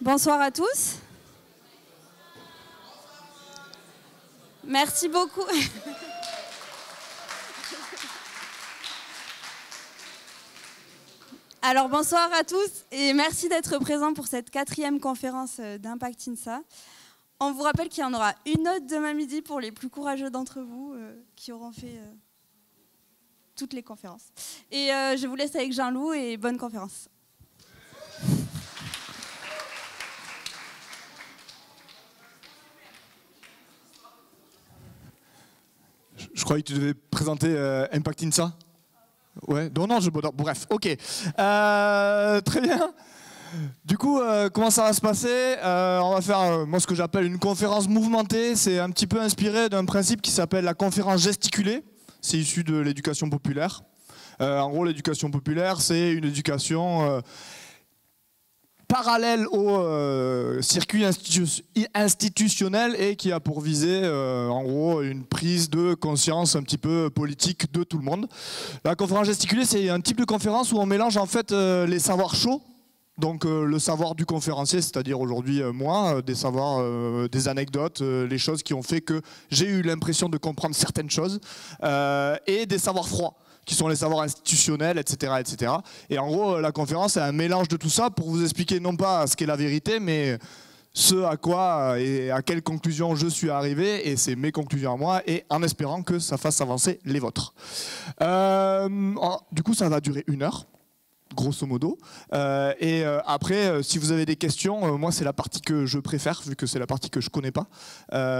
Bonsoir à tous. Merci beaucoup. Alors bonsoir à tous et merci d'être présents pour cette 4e conférence d'Impact INSA. On vous rappelle qu'il y en aura une autre demain midi pour les plus courageux d'entre vous qui auront fait toutes les conférences. Et je vous laisse avec Jean-Loup et bonne conférence. Je croyais que tu devais présenter Impact INSA. Ouais, non, bref, ok. Très bien. Du coup, comment ça va se passer? On va faire moi ce que j'appelle une conférence mouvementée. C'est un petit peu inspiré d'un principe qui s'appelle la conférence gesticulée. C'est issu de l'éducation populaire. En gros, l'éducation populaire, c'est une éducation parallèle au circuit institutionnel et qui a pour visée en gros une prise de conscience un petit peu politique de tout le monde. La conférence gesticulée, c'est un type de conférence où on mélange en fait les savoirs chauds, donc le savoir du conférencier, c'est-à-dire aujourd'hui moi, des savoirs, des anecdotes, les choses qui ont fait que j'ai eu l'impression de comprendre certaines choses, et des savoirs froids, qui sont les savoirs institutionnels, etc., etc. Et en gros, la conférence est un mélange de tout ça pour vous expliquer non pas ce qu'est la vérité, mais ce à quoi et à quelle conclusion je suis arrivé, et c'est mes conclusions à moi, et en espérant que ça fasse avancer les vôtres. Du coup, ça va durer 1 heure. Grosso modo. Après, si vous avez des questions, moi c'est la partie que je préfère, vu que c'est la partie que je connais pas.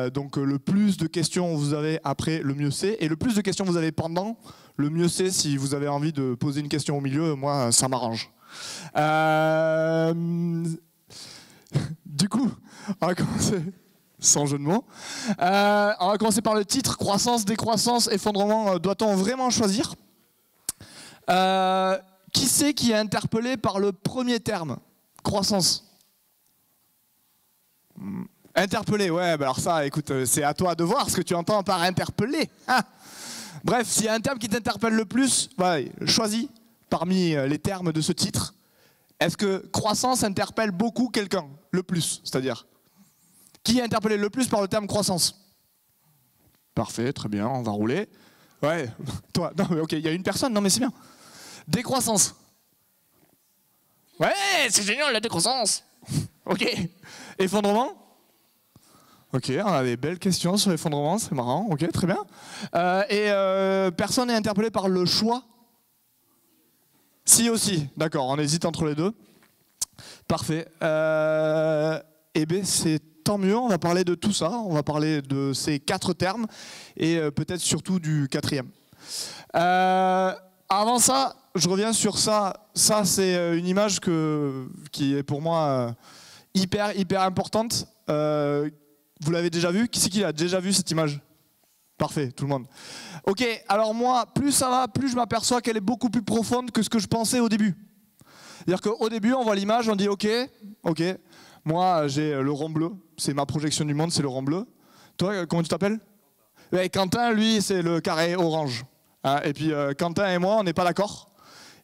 Donc le plus de questions vous avez après, le mieux c'est. Et le plus de questions vous avez pendant, le mieux c'est. Si vous avez envie de poser une question au milieu, moi ça m'arrange. Du coup, on va commencer. Sans jeu de mots. On va commencer par le titre, croissance, décroissance, effondrement. Doit-on vraiment choisir? Qui c'est qui est interpellé par le premier terme? Croissance. Interpellé, ouais, bah alors ça, écoute, c'est à toi de voir ce que tu entends par interpellé. Hein. Bref, s'il y a un terme qui t'interpelle le plus, ouais, choisis parmi les termes de ce titre. Est-ce que croissance interpelle beaucoup quelqu'un? Le plus, c'est-à-dire? Qui est interpellé le plus par le terme croissance? Parfait, très bien, on va rouler. Ouais, toi, non mais ok, il y a une personne, non mais c'est bien. Décroissance. Ouais, c'est génial la décroissance. Ok. Effondrement. Ok, on a des belles questions sur l'effondrement, c'est marrant. Ok, très bien. Personne n'est interpellé par le choix? Si aussi, d'accord, on hésite entre les deux. Parfait. Eh bien, c'est tant mieux, on va parler de tout ça. On va parler de ces 4 termes et peut-être surtout du 4e. Avant ça, je reviens sur ça. Ça, c'est une image qui est pour moi hyper importante. Vous l'avez déjà vue? Qui c'est qui a déjà vu cette image? Parfait, tout le monde. Ok, alors moi, plus ça va, plus je m'aperçois qu'elle est beaucoup plus profonde que ce que je pensais au début. C'est-à-dire qu'au début, on voit l'image, on dit ok, moi j'ai le rond bleu, c'est ma projection du monde, c'est le rond bleu. Toi, comment tu t'appelles? Quentin, lui, c'est le carré orange. Et puis Quentin et moi, on n'est pas d'accord.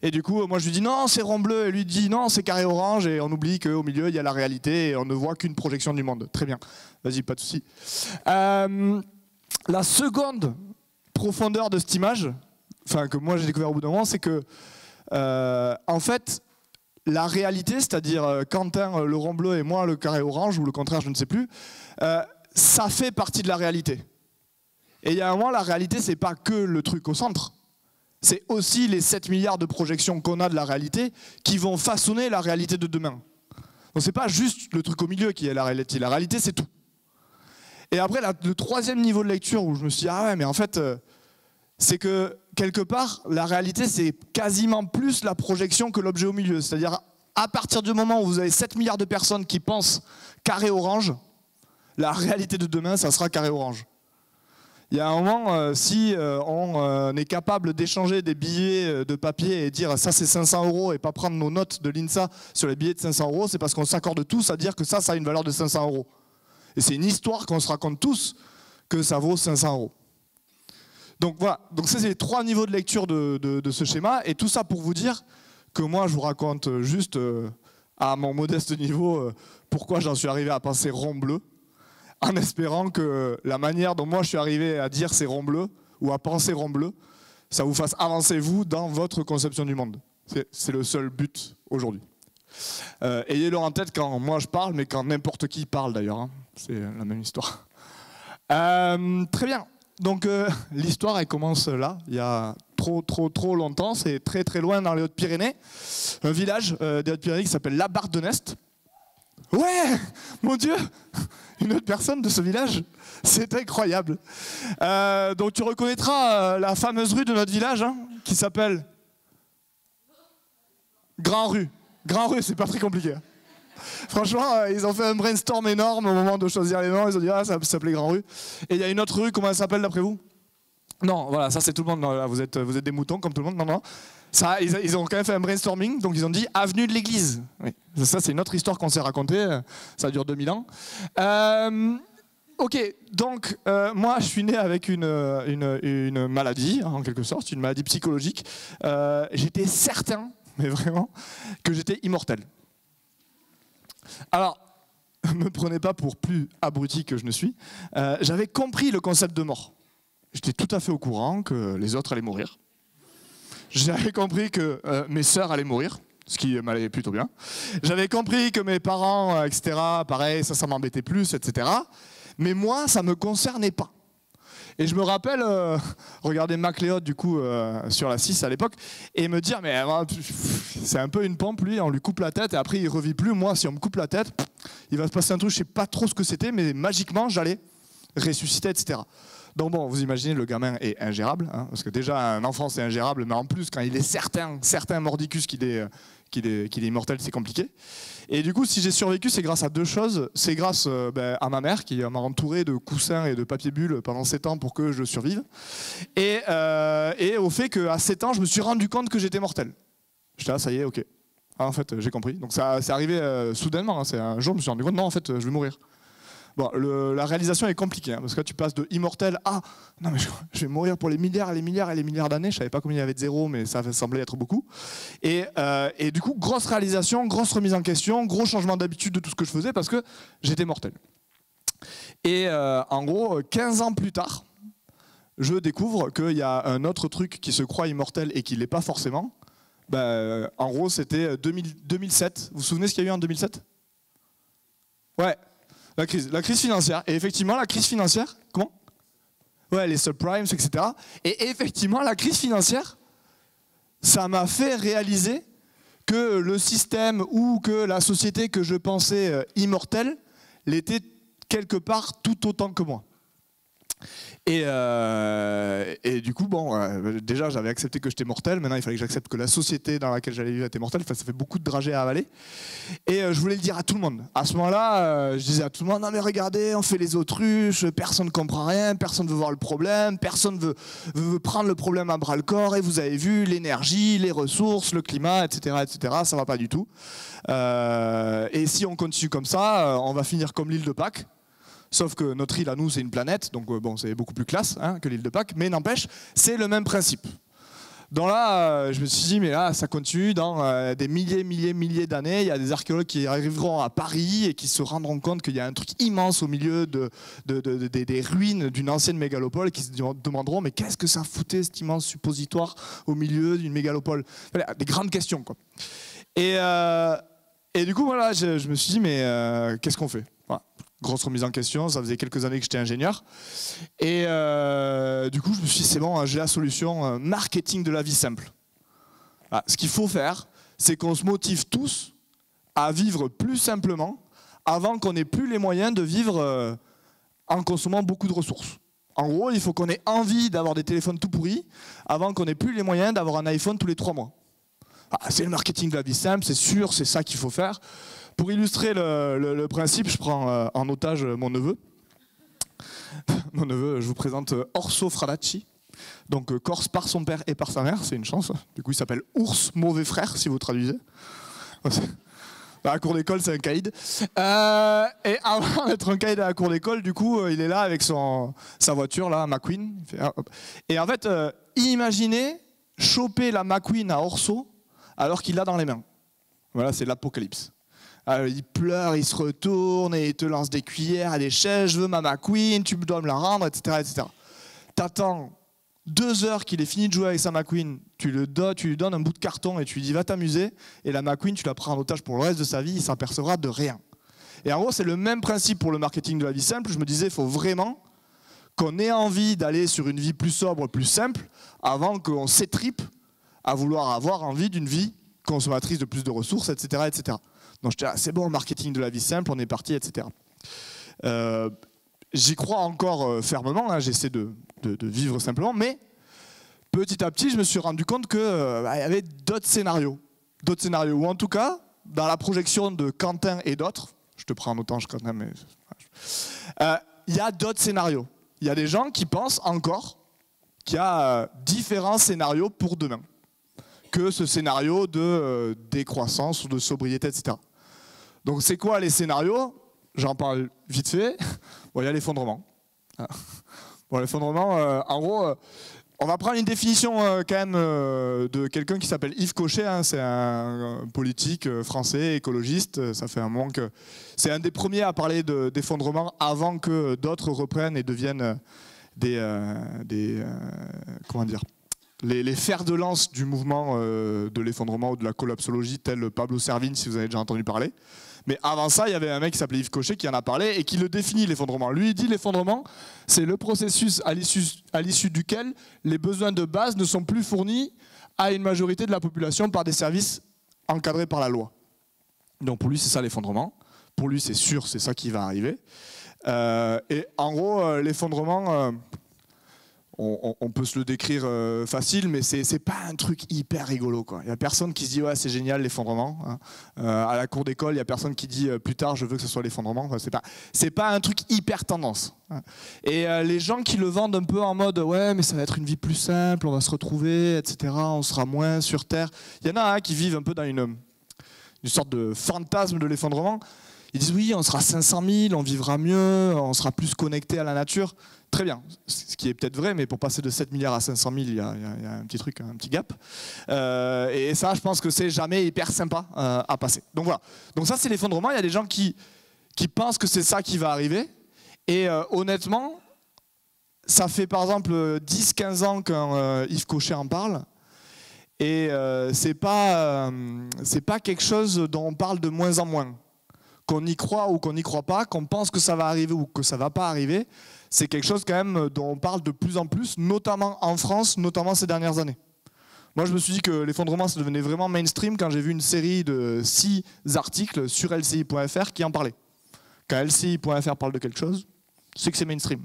Et du coup, moi je lui dis non, c'est rond bleu. Et lui dit non, c'est carré orange. Et on oublie qu'au milieu, il y a la réalité et on ne voit qu'une projection du monde. Très bien. Vas-y, pas de souci. La seconde profondeur de cette image, enfin que moi j'ai découvert au bout d'un moment, c'est que en fait, la réalité, c'est-à-dire Quentin le rond bleu et moi le carré orange, ou le contraire, je ne sais plus, ça fait partie de la réalité. Et il y a un moment, la réalité, c'est pas que le truc au centre. C'est aussi les 7 milliards de projections qu'on a de la réalité qui vont façonner la réalité de demain. Donc c'est pas juste le truc au milieu qui est la réalité. La réalité, c'est tout. Et après, le 3e niveau de lecture où je me suis dit, ah ouais, mais en fait, c'est que quelque part, la réalité, c'est quasiment plus la projection que l'objet au milieu. C'est-à-dire, à partir du moment où vous avez 7 milliards de personnes qui pensent carré orange, la réalité de demain, ça sera carré orange. Il y a un moment, si on est capable d'échanger des billets de papier et dire ça c'est 500 € et pas prendre nos notes de l'INSA sur les billets de 500 €, c'est parce qu'on s'accorde tous à dire que ça a une valeur de 500 €. Et c'est une histoire qu'on se raconte tous que ça vaut 500 €. Donc voilà, donc ça c'est les 3 niveaux de lecture de ce schéma. Et tout ça pour vous dire que moi je vous raconte juste à mon modeste niveau, pourquoi j'en suis arrivé à penser rond bleu, en espérant que la manière dont moi je suis arrivé à dire c'est rond bleu, ou à penser rond bleu, ça vous fasse avancer vous dans votre conception du monde. C'est le seul but aujourd'hui. Ayez-le en tête quand moi je parle, mais quand n'importe qui parle d'ailleurs, hein. C'est la même histoire. Très bien. Donc l'histoire elle commence là, il y a trop longtemps, c'est très loin dans les Hautes-Pyrénées, un village des Hautes-Pyrénées qui s'appelle La Barre de Nest. Ouais, mon Dieu, une autre personne de ce village, c'est incroyable. Donc tu reconnaîtras la fameuse rue de notre village, hein, qui s'appelle Grand Rue. Grand Rue, c'est pas très compliqué. Franchement, ils ont fait un brainstorm énorme au moment de choisir les noms. Ils ont dit, ah, ça s'appelait Grand Rue. Et il y a une autre rue, comment elle s'appelle d'après vous? Non, voilà, ça c'est tout le monde. Non, là, vous êtes des moutons comme tout le monde. Non. Ça, ils ont quand même fait un brainstorming, donc ils ont dit Avenue de l'Église. Oui. Ça, c'est une autre histoire qu'on s'est racontée. Ça dure 2000 ans. Ok, donc moi je suis né avec une maladie, en quelque sorte, une maladie psychologique. J'étais certain, mais vraiment, que j'étais immortel. Alors, ne me prenez pas pour plus abruti que je ne suis. J'avais compris le concept de mort. J'étais tout à fait au courant que les autres allaient mourir. J'avais compris que mes sœurs allaient mourir, ce qui m'allait plutôt bien. J'avais compris que mes parents, etc., pareil, ça m'embêtait plus, etc. Mais moi, ça ne me concernait pas. Et je me rappelle regarder MacLeod du coup sur la 6 à l'époque et me dire mais c'est un peu une pompe lui, on lui coupe la tête et après il revit plus. Moi si on me coupe la tête, il va se passer un truc, je sais pas trop ce que c'était, mais magiquement j'allais ressusciter, etc. Donc bon, vous imaginez, le gamin est ingérable, hein, parce que déjà un enfant c'est ingérable, mais en plus quand il est certain mordicus qu'il est immortel, c'est compliqué. Et du coup, si j'ai survécu, c'est grâce à deux choses. C'est grâce à ma mère qui m'a entouré de coussins et de papier bulle pendant 7 ans pour que je survive. Et au fait qu'à 7 ans, je me suis rendu compte que j'étais mortel. J'étais là, ça y est, ok. Ah, en fait, j'ai compris. Donc ça c'est arrivé soudainement. Hein. C'est un jour, je me suis rendu compte, non, en fait, je vais mourir. Bon, la réalisation est compliquée, hein, parce que là, tu passes de immortel à non mais je vais mourir pour les milliards et les milliards et les milliards d'années. Je savais pas combien il y avait de zéro, mais ça semblait être beaucoup. Et du coup, grosse réalisation, grosse remise en question, gros changement d'habitude de tout ce que je faisais parce que j'étais mortel. Et en gros, 15 ans plus tard, je découvre qu'il y a un autre truc qui se croit immortel et qui l'est pas forcément. En gros, c'était 2007. Vous vous souvenez ce qu'il y a eu en 2007? Ouais. La crise financière. Et effectivement, la crise financière, comment? Ouais, les subprimes, etc. Et effectivement, la crise financière, ça m'a fait réaliser que le système ou que la société que je pensais immortelle l'était quelque part tout autant que moi. Et du coup, bon, déjà j'avais accepté que j'étais mortel, maintenant il fallait que j'accepte que la société dans laquelle j'allais vivre était mortelle, enfin, ça fait beaucoup de dragées à avaler. Et je voulais le dire à tout le monde. À ce moment-là, je disais à tout le monde, non mais regardez, on fait les autruches, personne ne comprend rien, personne ne veut voir le problème, personne ne veut prendre le problème à bras le corps, et vous avez vu, l'énergie, les ressources, le climat, etc., ça va pas du tout. Et si on continue comme ça, on va finir comme l'île de Pâques. Sauf que notre île à nous c'est une planète, donc bon c'est beaucoup plus classe hein, que l'île de Pâques, mais n'empêche, c'est le même principe. Donc là, je me suis dit, mais là ça continue dans des milliers d'années, il y a des archéologues qui arriveront à Paris et qui se rendront compte qu'il y a un truc immense au milieu des ruines d'une ancienne mégalopole, et qui se demanderont, mais qu'est-ce que ça foutait cet immense suppositoire au milieu d'une mégalopole? Voilà, des grandes questions quoi. Et du coup voilà, je me suis dit, mais qu'est-ce qu'on fait? Voilà. Grosse remise en question, ça faisait quelques années que j'étais ingénieur. Et du coup, je me suis dit, c'est bon, j'ai la solution, marketing de la vie simple. Voilà. Ce qu'il faut faire, c'est qu'on se motive tous à vivre plus simplement avant qu'on n'ait plus les moyens de vivre en consommant beaucoup de ressources. En gros, il faut qu'on ait envie d'avoir des téléphones tout pourris avant qu'on n'ait plus les moyens d'avoir un iPhone tous les 3 mois. Ah, c'est le marketing de la vie simple, c'est sûr, c'est ça qu'il faut faire. Pour illustrer le principe, je prends en otage mon neveu. Mon neveu, je vous présente Orso Fralacci. Donc corse par son père et par sa mère, c'est une chance. Du coup, il s'appelle Ours Mauvais Frère, si vous traduisez. À la cour d'école, c'est un caïd. Et avant d'être un caïd à la cour d'école, du coup, il est là avec sa voiture, là, McQueen. Et en fait, imaginez choper la McQueen à Orso alors qu'il l'a dans les mains. Voilà, c'est l'apocalypse. Il pleure, il se retourne et il te lance des cuillères et des chaises. Je veux ma McQueen, tu dois me la rendre, etc. etc. T'attends 2 heures qu'il ait fini de jouer avec sa McQueen, tu lui donnes un bout de carton et tu lui dis va t'amuser. Et la McQueen, tu la prends en otage pour le reste de sa vie, il s'apercevra de rien. Et en gros, c'est le même principe pour le marketing de la vie simple. Je me disais, il faut vraiment qu'on ait envie d'aller sur une vie plus sobre, plus simple, avant qu'on s'étripe à vouloir avoir envie d'une vie consommatrice de plus de ressources, etc. etc. Donc je dis, c'est bon, marketing de la vie simple, on est parti, etc. J'y crois encore fermement, hein, j'essaie de vivre simplement, mais petit à petit, je me suis rendu compte qu'il y avait d'autres scénarios, ou en tout cas, dans la projection de Quentin et d'autres, je te prends en otage, Quentin, mais il y a d'autres scénarios. Il y a des gens qui pensent encore qu'il y a différents scénarios pour demain que ce scénario de décroissance ou de sobriété, etc. Donc c'est quoi les scénarios? J'en parle vite fait. Bon, il y a l'effondrement. Bon, l'effondrement, en gros, on va prendre une définition quand même de quelqu'un qui s'appelle Yves Cochet. Hein, c'est un politique français, écologiste. Ça fait un moment que c'est un des premiers à parler d'effondrement avant que d'autres reprennent et deviennent comment dire, les fers de lance du mouvement de l'effondrement ou de la collapsologie, tel Pablo Servigne, si vous avez déjà entendu parler. Mais avant ça, il y avait un mec qui s'appelait Yves Cochet qui en a parlé et qui le définit, l'effondrement. Lui, il dit l'effondrement, c'est le processus à l'issue duquel les besoins de base ne sont plus fournis à une majorité de la population par des services encadrés par la loi. Donc pour lui, c'est ça l'effondrement. Pour lui, c'est sûr, c'est ça qui va arriver. Et en gros, l'effondrement, on peut se le décrire facile, mais c'est pas un truc hyper rigolo, quoi. Il n'y a personne qui se dit ouais, c'est génial l'effondrement. Hein. À la cour d'école, il n'y a personne qui dit plus tard je veux que ce soit l'effondrement. Enfin, c'est pas un truc hyper tendance. Hein. Et les gens qui le vendent un peu en mode ouais, mais ça va être une vie plus simple, on va se retrouver, etc. On sera moins sur Terre. Il y en a qui vivent un peu dans une sorte de fantasme de l'effondrement. Ils disent oui, on sera 500 000, on vivra mieux, on sera plus connecté à la nature. Très bien, ce qui est peut-être vrai, mais pour passer de 7 milliards à 500 000, il y a un petit truc, un petit gap. Et ça, je pense que c'est jamais hyper sympa à passer. Donc voilà. Donc ça, c'est l'effondrement. Il y a des gens qui pensent que c'est ça qui va arriver. Et honnêtement, ça fait par exemple 10-15 ans qu'un Yves Cochet en parle. Et c'est pas quelque chose dont on parle de moins en moins. Qu'on y croit ou qu'on n'y croit pas, qu'on pense que ça va arriver ou que ça va pas arriver, c'est quelque chose quand même dont on parle de plus en plus, notamment en France, notamment ces dernières années. Moi, je me suis dit que l'effondrement, ça devenait vraiment mainstream quand j'ai vu une série de 6 articles sur LCI.fr qui en parlaient. Quand LCI.fr parle de quelque chose, c'est que c'est mainstream.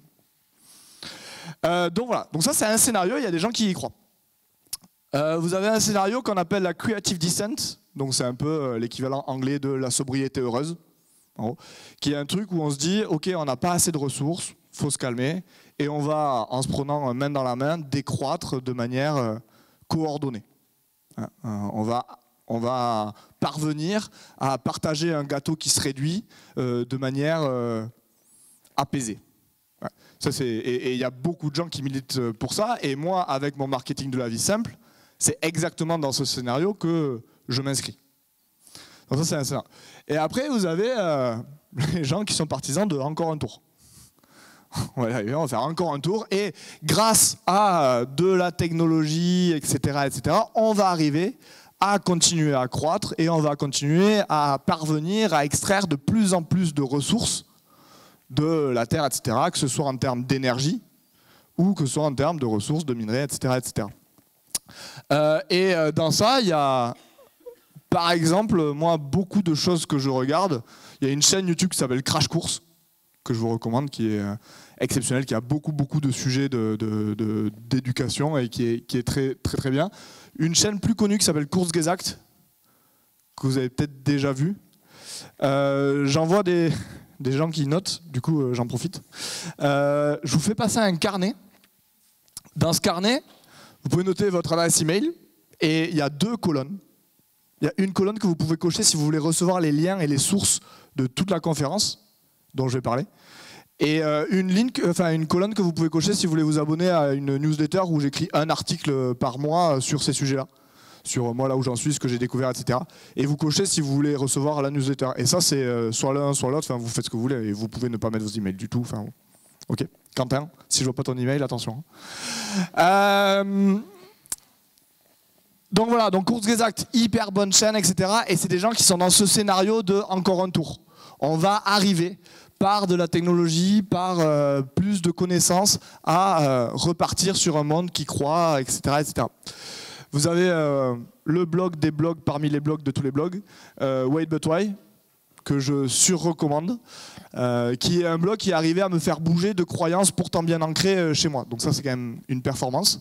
Donc voilà, donc ça c'est un scénario, il y a des gens qui y croient. Vous avez un scénario qu'on appelle la creative descent, donc c'est un peu l'équivalent anglais de la sobriété heureuse, en gros, qui est un truc où on se dit ok, on n'a pas assez de ressources, faut se calmer, et on va, en se prenant main dans la main, décroître de manière coordonnée. On va parvenir à partager un gâteau qui se réduit de manière apaisée. Ça, et il y a beaucoup de gens qui militent pour ça, et moi, avec mon marketing de la vie simple, c'est exactement dans ce scénario que je m'inscris. Donc ça, c'est un scénario. Et après, vous avez les gens qui sont partisans de encore un tour. On va faire encore un tour, et grâce à de la technologie, etc., on va arriver à continuer à croître, et on va continuer à parvenir à extraire de plus en plus de ressources de la Terre, etc., que ce soit en termes d'énergie, ou que ce soit en termes de ressources, de minerais, etc., etc. Et dans ça, il y a, par exemple, moi, beaucoup de choses que je regarde. Il y a une chaîne YouTube qui s'appelle Crash Course, que je vous recommande, qui est exceptionnelle, qui a beaucoup de sujets d'éducation et qui est très bien. Une chaîne plus connue qui s'appelle Kurzgesagt, que vous avez peut-être déjà vu. J'en vois des gens qui notent, du coup j'en profite. Je vous fais passer un carnet. Dans ce carnet, vous pouvez noter votre adresse email, et il y a 2 colonnes. Il y a une colonne que vous pouvez cocher si vous voulez recevoir les liens et les sources de toute la conférence dont je vais parler. Et une colonne que vous pouvez cocher si vous voulez vous abonner à une newsletter où j'écris un article par mois sur ces sujets-là. sur moi là où j'en suis, ce que j'ai découvert, etc. Et vous cochez si vous voulez recevoir la newsletter. Et ça, c'est soit l'un, soit l'autre. Enfin, vous faites ce que vous voulez et vous pouvez ne pas mettre vos emails du tout. Enfin, ok. Quentin, si je vois pas ton email, attention. Donc voilà, donc Kurzgesagt, hyper bonne chaîne, etc. Et c'est des gens qui sont dans ce scénario de encore un tour. On va arriver par de la technologie, par plus de connaissances, à repartir sur un monde qui croît, etc. etc. Vous avez le blog des blogs parmi les blogs de tous les blogs, Wait But Why, que je surrecommande, qui est un blog qui est arrivé à me faire bouger de croyances pourtant bien ancrées chez moi. Donc ça, c'est quand même une performance.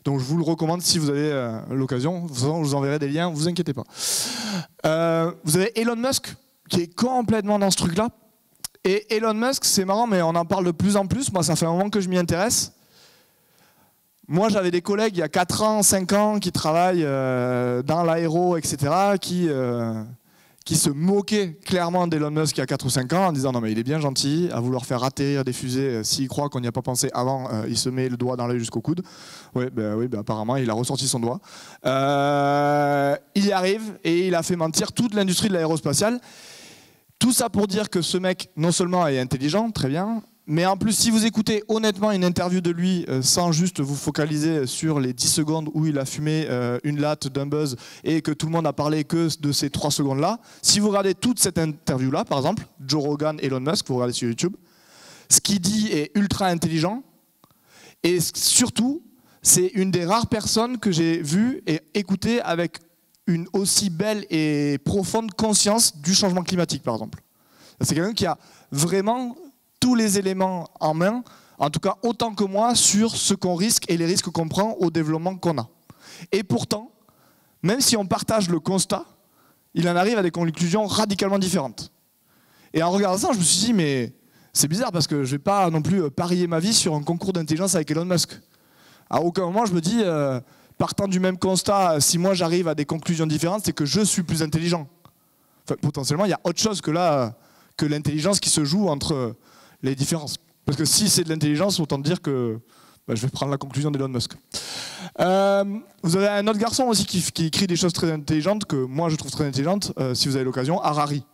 Donc je vous le recommande si vous avez l'occasion. De toute façon, je vous enverrai des liens, vous inquiétez pas. Vous avez Elon Musk, qui est complètement dans ce truc-là. Et Elon Musk, c'est marrant, mais on en parle de plus en plus. Moi, ça fait un moment que je m'y intéresse. Moi, j'avais des collègues il y a 4 ans, 5 ans, qui travaillent dans l'aéro, etc., qui se moquaient clairement d'Elon Musk il y a 4 ou 5 ans en disant « Non, mais il est bien gentil, à vouloir faire atterrir des fusées. S'il croit qu'on n'y a pas pensé avant, il se met le doigt dans l'œil jusqu'au coude. » Oui, apparemment, il a ressorti son doigt. Il y arrive et il a fait mentir toute l'industrie de l'aérospatiale. Tout ça pour dire que ce mec, non seulement est intelligent, très bien, mais en plus, si vous écoutez honnêtement une interview de lui, sans juste vous focaliser sur les 10 secondes où il a fumé une latte d'un buzz et que tout le monde a parlé que de ces 3 secondes-là, si vous regardez toute cette interview-là, par exemple, Joe Rogan, Elon Musk, vous regardez sur YouTube, ce qu'il dit est ultra intelligent et surtout, c'est une des rares personnes que j'ai vues et écoutées avec une aussi belle et profonde conscience du changement climatique, par exemple. C'est quelqu'un qui a vraiment tous les éléments en main, en tout cas autant que moi, sur ce qu'on risque et les risques qu'on prend au développement qu'on a. Et pourtant, même si on partage le constat, il en arrive à des conclusions radicalement différentes. Et en regardant ça, je me suis dit, mais c'est bizarre parce que je ne vais pas non plus parier ma vie sur un concours d'intelligence avec Elon Musk. À aucun moment, je me dis, partant du même constat, si moi j'arrive à des conclusions différentes, c'est que je suis plus intelligent. Enfin, potentiellement, il y a autre chose que là, que l'intelligence qui se joue entre les différences. Parce que si c'est de l'intelligence, autant dire que je vais prendre la conclusion d'Elon Musk. Vous avez un autre garçon aussi qui écrit des choses très intelligentes, que moi je trouve très intelligentes, si vous avez l'occasion, Harari.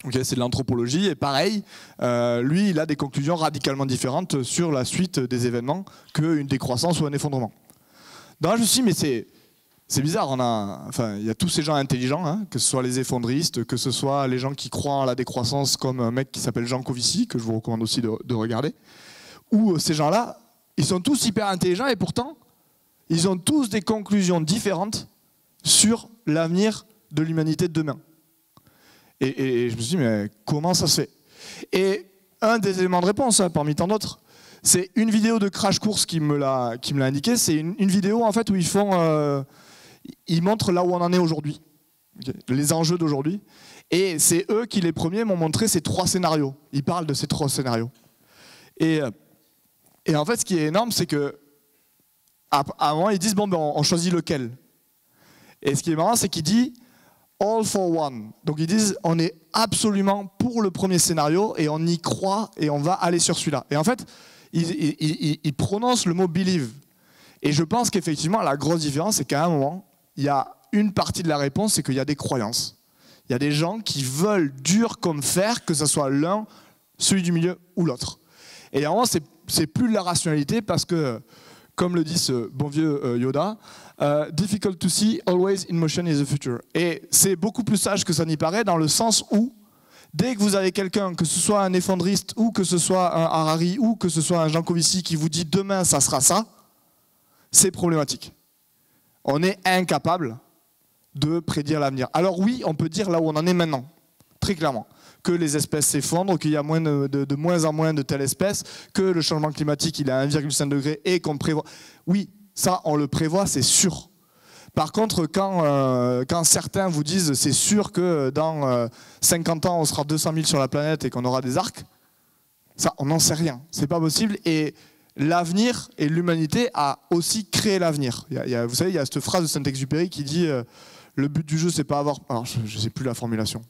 Okay, c'est de l'anthropologie, et pareil, lui il a des conclusions radicalement différentes sur la suite des événements qu'une décroissance ou un effondrement. Donc là je me suis dit, mais c'est bizarre, il y a tous ces gens intelligents, hein, que ce soit les effondristes, que ce soit les gens qui croient en la décroissance, comme un mec qui s'appelle Jean Covici, que je vous recommande aussi de regarder, où ces gens-là, ils sont tous hyper intelligents et pourtant, ils ont tous des conclusions différentes sur l'avenir de l'humanité de demain. Et je me suis dit, mais comment ça se fait? Et un des éléments de réponse, hein, parmi tant d'autres, c'est une vidéo de Crash Course qui me l'a indiqué. C'est une vidéo en fait où ils montrent là où on en est aujourd'hui, okay, les enjeux d'aujourd'hui. Et c'est eux qui, les premiers, m'ont montré ces 3 scénarios. Ils parlent de ces 3 scénarios. Et en fait, ce qui est énorme, c'est que à un moment, ils disent, bon, ben, on choisit lequel. Et ce qui est marrant, c'est qu'ils disent all for one. Donc ils disent, on est absolument pour le premier scénario et on y croit et on va aller sur celui-là. Et en fait, ils prononcent le mot believe. Et je pense qu'effectivement, la grosse différence, c'est qu'à un moment, il y a une partie de la réponse, c'est qu'il y a des croyances. Il y a des gens qui veulent dur comme fer, que ce soit l'un, celui du milieu ou l'autre. Et à un moment, c'est plus de la rationalité parce que, comme le dit ce bon vieux Yoda, difficult to see, always in motion is the future. Et c'est beaucoup plus sage que ça n'y paraît, dans le sens où, dès que vous avez quelqu'un, que ce soit un effondriste, ou que ce soit un Harari, ou que ce soit un Jean Covici qui vous dit demain ça sera ça, c'est problématique. On est incapable de prédire l'avenir. Alors oui, on peut dire là où on en est maintenant, très clairement, que les espèces s'effondrent, qu'il y a de moins en moins de telles espèces, que le changement climatique il est à 1,5 degré et qu'on prévoit. Oui, ça on le prévoit, c'est sûr. Par contre, quand certains vous disent c'est sûr que dans 50 ans on sera 200 000 sur la planète et qu'on aura des arcs, ça on n'en sait rien, c'est pas possible. Et l'avenir et l'humanité a aussi créé l'avenir. Vous savez, il y a cette phrase de Saint-Exupéry qui dit le but du jeu c'est pas avoir... Alors je ne sais plus la formulation.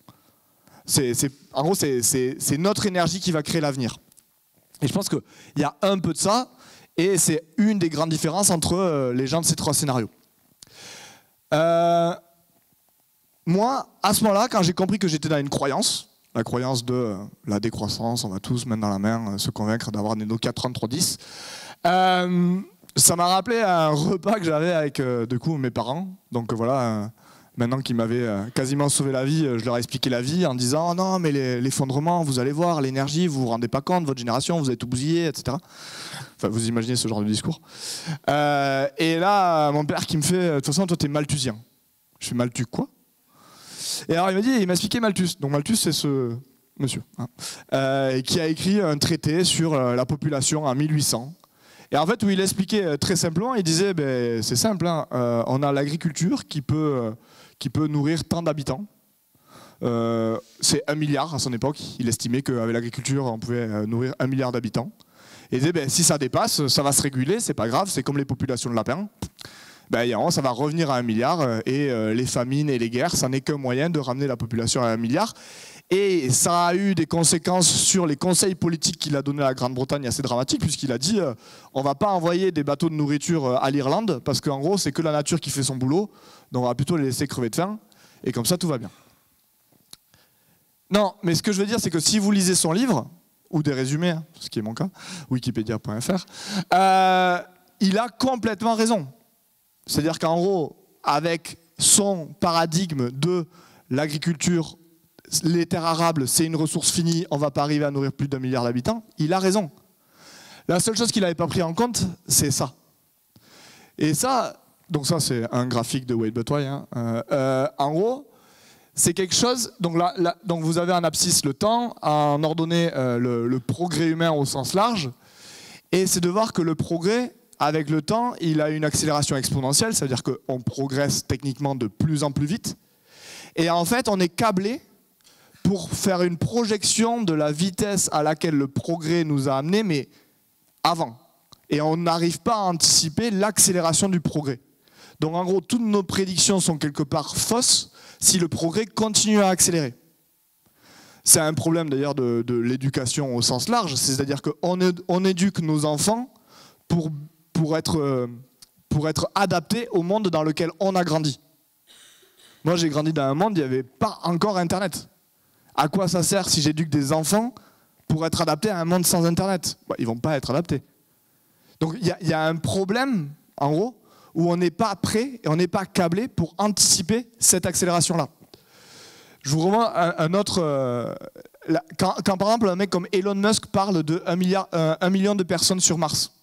En gros, c'est notre énergie qui va créer l'avenir. Et je pense qu'il y a un peu de ça, et c'est une des grandes différences entre les gens de ces 3 scénarios. Moi, à ce moment-là, quand j'ai compris que j'étais dans une croyance, la croyance de la décroissance, on va tous, main dans la main, se convaincre d'avoir des Nokia 3310, ça m'a rappelé un repas que j'avais avec du coup, mes parents. Donc voilà, maintenant qu'ils m'avaient quasiment sauvé la vie, je leur ai expliqué la vie en disant « Non, mais l'effondrement, vous allez voir, l'énergie, vous vous rendez pas compte, votre génération, vous avez tout bousillé, etc. » Enfin, vous imaginez ce genre de discours. Et là, mon père qui me fait « De toute façon, toi, t'es malthusien. » Je fais « Malthus quoi ?» Et alors il m'a expliqué Malthus. Donc Malthus, c'est ce monsieur qui a écrit un traité sur la population en 1800. Et en fait, où il expliquait très simplement, il disait, ben, c'est simple, hein, on a l'agriculture qui peut nourrir tant d'habitants. C'est 1 milliard à son époque. Il estimait qu'avec l'agriculture, on pouvait nourrir 1 milliard d'habitants. Et il disait, ben, si ça dépasse, ça va se réguler, c'est pas grave, c'est comme les populations de lapins. Ben, ça va revenir à 1 milliard et les famines et les guerres, ça n'est qu'un moyen de ramener la population à 1 milliard. Et ça a eu des conséquences sur les conseils politiques qu'il a donnés à la Grande-Bretagne assez dramatiques, puisqu'il a dit on ne va pas envoyer des bateaux de nourriture à l'Irlande, parce qu'en gros, c'est que la nature qui fait son boulot, donc on va plutôt les laisser crever de faim, et comme ça, tout va bien. Non, mais ce que je veux dire, c'est que si vous lisez son livre, ou des résumés, hein, ce qui est mon cas, wikipedia.fr, il a complètement raison. C'est-à-dire qu'en gros, avec son paradigme de l'agriculture, les terres arables, c'est une ressource finie, on ne va pas arriver à nourrir plus d'1 milliard d'habitants, il a raison. La seule chose qu'il n'avait pas pris en compte, c'est ça. Et ça, donc ça c'est un graphique de Wade Butway, hein. En gros, c'est quelque chose, donc vous avez en abscisse le temps, en ordonnée le progrès humain au sens large, et c'est de voir que le progrès, avec le temps, il a une accélération exponentielle, c'est-à-dire qu'on progresse techniquement de plus en plus vite. Et en fait, on est câblé pour faire une projection de la vitesse à laquelle le progrès nous a amenés, mais avant. Et on n'arrive pas à anticiper l'accélération du progrès. Donc en gros, toutes nos prédictions sont quelque part fausses si le progrès continue à accélérer. C'est un problème d'ailleurs de l'éducation au sens large, c'est-à-dire qu'on éduque nos enfants pour être adapté au monde dans lequel on a grandi. Moi, j'ai grandi dans un monde où il n'y avait pas encore Internet. À quoi ça sert si j'éduque des enfants pour être adaptés à un monde sans Internet? Ils ne vont pas être adaptés. Donc, il y a un problème, en gros, où on n'est pas prêt et on n'est pas câblé pour anticiper cette accélération-là. Je vous remets un autre... Quand, par exemple, un mec comme Elon Musk parle de 1 million de personnes sur Mars,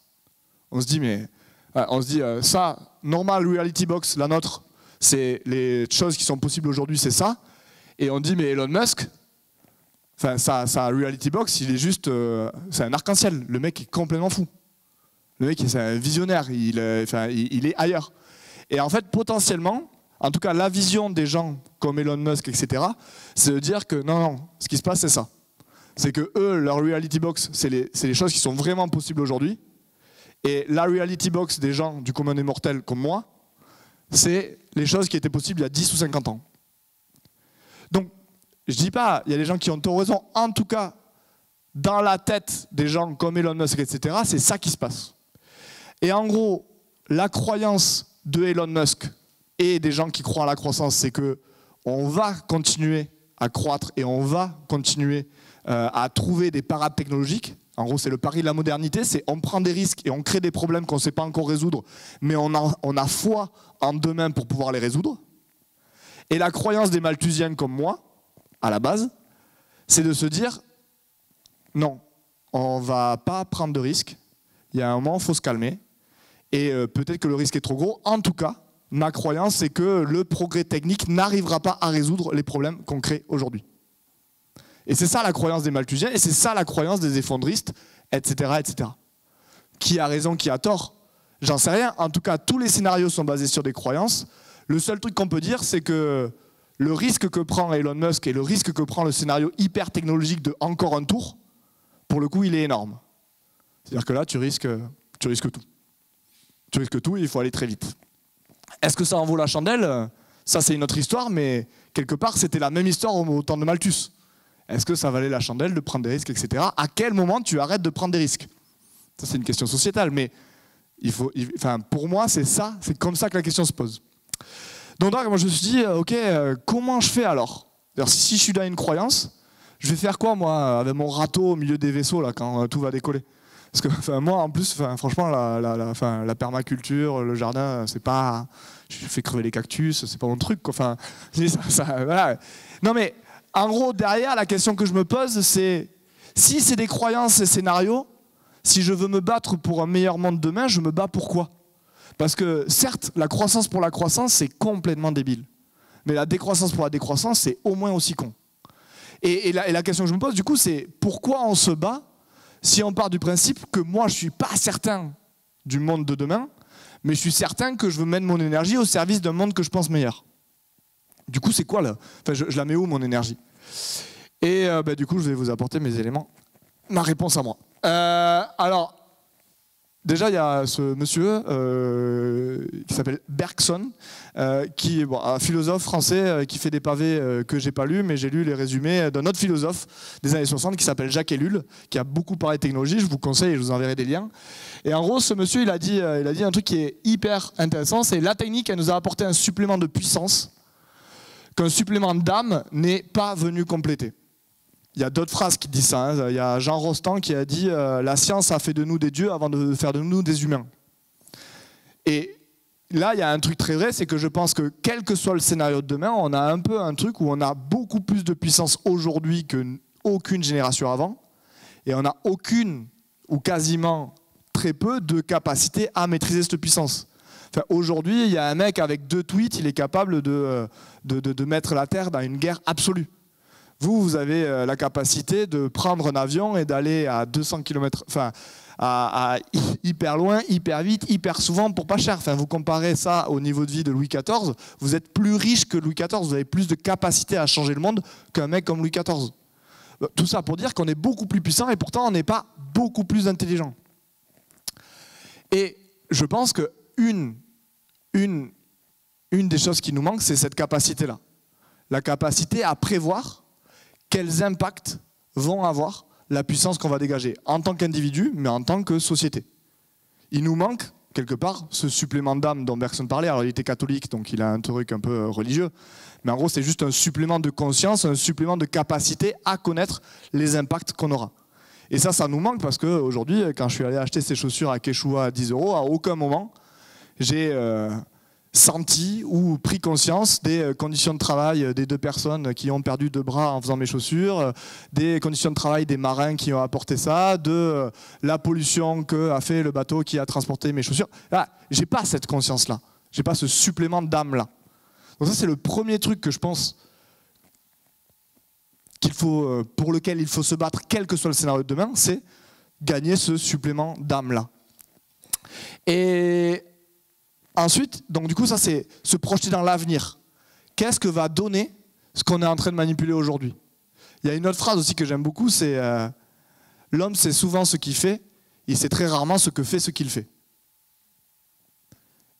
on se dit, ça, normal reality box, la nôtre, c'est les choses qui sont possibles aujourd'hui, c'est ça. Et on dit, mais Elon Musk, sa reality box, il est juste, c'est un arc-en-ciel. Le mec est complètement fou. Le mec, c'est un visionnaire, il est ailleurs. Et en fait, potentiellement, en tout cas, la vision des gens comme Elon Musk, etc., c'est de dire que non, ce qui se passe, c'est ça. C'est que eux, leur reality box, c'est les choses qui sont vraiment possibles aujourd'hui. Et la reality box des gens du commun des mortels comme moi, c'est les choses qui étaient possibles il y a 10 ou 50 ans. Donc, je dis pas, il y a des gens qui ont tort raison. En tout cas, dans la tête des gens comme Elon Musk, etc., c'est ça qui se passe. Et en gros, la croyance de Elon Musk et des gens qui croient à la croissance, c'est que on va continuer à croître et on va continuer à trouver des parades technologiques. En gros, c'est le pari de la modernité, c'est on prend des risques et on crée des problèmes qu'on ne sait pas encore résoudre, mais on a foi en demain pour pouvoir les résoudre. Et la croyance des malthusiens comme moi, à la base, c'est de se dire, non, on ne va pas prendre de risques, il y a un moment, il faut se calmer, et peut-être que le risque est trop gros. En tout cas, ma croyance, c'est que le progrès technique n'arrivera pas à résoudre les problèmes qu'on crée aujourd'hui. Et c'est ça la croyance des malthusiens, et c'est ça la croyance des effondristes, etc., etc. Qui a raison, qui a tort? J'en sais rien. En tout cas, tous les scénarios sont basés sur des croyances. Le seul truc qu'on peut dire, c'est que le risque que prend Elon Musk et le risque que prend le scénario hyper technologique de encore un tour, pour le coup, il est énorme. C'est-à-dire que là, tu risques tout. Tu risques tout et il faut aller très vite. Est-ce que ça en vaut la chandelle? Ça, c'est une autre histoire, mais quelque part, c'était la même histoire au temps de Malthus. Est-ce que ça valait la chandelle de prendre des risques, etc. À quel moment tu arrêtes de prendre des risques? Ça, c'est une question sociétale, mais pour moi, c'est ça, c'est comme ça que la question se pose. Donc là, moi je me suis dit, ok, comment je fais alors? Si je suis dans une croyance, je vais faire quoi moi avec mon râteau au milieu des vaisseaux là quand tout va décoller? Parce que moi en plus, franchement, la permaculture, le jardin, c'est pas, je fais crever les cactus, c'est pas mon truc quoi. Enfin, voilà. Non mais en gros derrière la question que je me pose, c'est si c'est des croyances et scénarios, si je veux me battre pour un meilleur monde demain, je me bats pour quoi? Parce que certes, la croissance pour la croissance, c'est complètement débile. Mais la décroissance pour la décroissance, c'est au moins aussi con. Et la question que je me pose, du coup, c'est pourquoi on se bat si on part du principe que moi, je ne suis pas certain du monde de demain, mais je suis certain que je veux mettre mon énergie au service d'un monde que je pense meilleur. Du coup, c'est quoi là? Enfin, je la mets où, mon énergie? Et du coup, je vais vous apporter mes éléments, ma réponse à moi. Alors, déjà, il y a ce monsieur qui s'appelle Bergson, qui est un philosophe français qui fait des pavés que j'ai pas lus, mais j'ai lu les résumés d'un autre philosophe des années 60 qui s'appelle Jacques Ellul, qui a beaucoup parlé de technologie. Je vous conseille et je vous enverrai des liens. Et en gros, ce monsieur, il a dit un truc qui est hyper intéressant, c'est la technique, elle nous a apporté un supplément de puissance qu'un supplément d'âme n'est pas venu compléter. Il y a d'autres phrases qui disent ça. Hein. Il y a Jean Rostand qui a dit « La science a fait de nous des dieux avant de faire de nous des humains ». Et là, il y a un truc très vrai, c'est que je pense que quel que soit le scénario de demain, on a un peu un truc où on a beaucoup plus de puissance aujourd'hui qu'aucune génération avant. Et on n'a aucune, ou quasiment très peu, de capacité à maîtriser cette puissance. Enfin, aujourd'hui, il y a un mec avec 2 tweets, il est capable de mettre la Terre dans une guerre absolue. Vous avez la capacité de prendre un avion et d'aller à 200 km, enfin, à hyper loin, hyper vite, hyper souvent pour pas cher. Enfin, vous comparez ça au niveau de vie de Louis XIV, vous êtes plus riche que Louis XIV, vous avez plus de capacité à changer le monde qu'un mec comme Louis XIV. Tout ça pour dire qu'on est beaucoup plus puissant et pourtant on n'est pas beaucoup plus intelligent. Et je pense que une des choses qui nous manque, c'est cette capacité-là. La capacité à prévoir quels impacts vont avoir la puissance qu'on va dégager, en tant qu'individu, mais en tant que société. Il nous manque, quelque part, ce supplément d'âme dont Bergson parlait. Alors, il était catholique, donc il a un truc un peu religieux, mais en gros, c'est juste un supplément de conscience, un supplément de capacité à connaître les impacts qu'on aura. Et ça nous manque parce qu'aujourd'hui, quand je suis allé acheter ces chaussures à Quechua à 10 €, à aucun moment, j'ai senti ou pris conscience des conditions de travail des 2 personnes qui ont perdu 2 bras en faisant mes chaussures, des conditions de travail des marins qui ont apporté ça, de la pollution qu'a fait le bateau qui a transporté mes chaussures. Là, j'ai pas cette conscience-là, j'ai pas ce supplément d'âme-là. Donc ça, c'est le premier truc que je pense pour lequel il faut se battre, quel que soit le scénario de demain, c'est gagner ce supplément d'âme-là. Et ensuite, donc du coup, ça c'est se projeter dans l'avenir. Qu'est-ce que va donner ce qu'on est en train de manipuler aujourd'hui? Il y a une autre phrase aussi que j'aime beaucoup, c'est l'homme sait souvent ce qu'il fait, il sait très rarement ce que fait ce qu'il fait.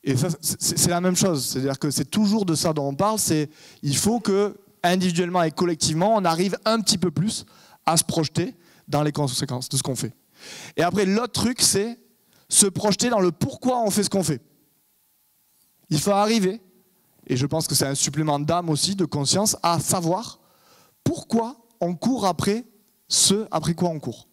Et ça, c'est la même chose, c'est-à-dire que c'est toujours de ça dont on parle, c'est il faut que individuellement et collectivement, on arrive un petit peu plus à se projeter dans les conséquences de ce qu'on fait. Et après, l'autre truc, c'est se projeter dans le pourquoi on fait ce qu'on fait. Il faut arriver, et je pense que c'est un supplément d'âme aussi, de conscience, à savoir pourquoi on court après ce après quoi on court.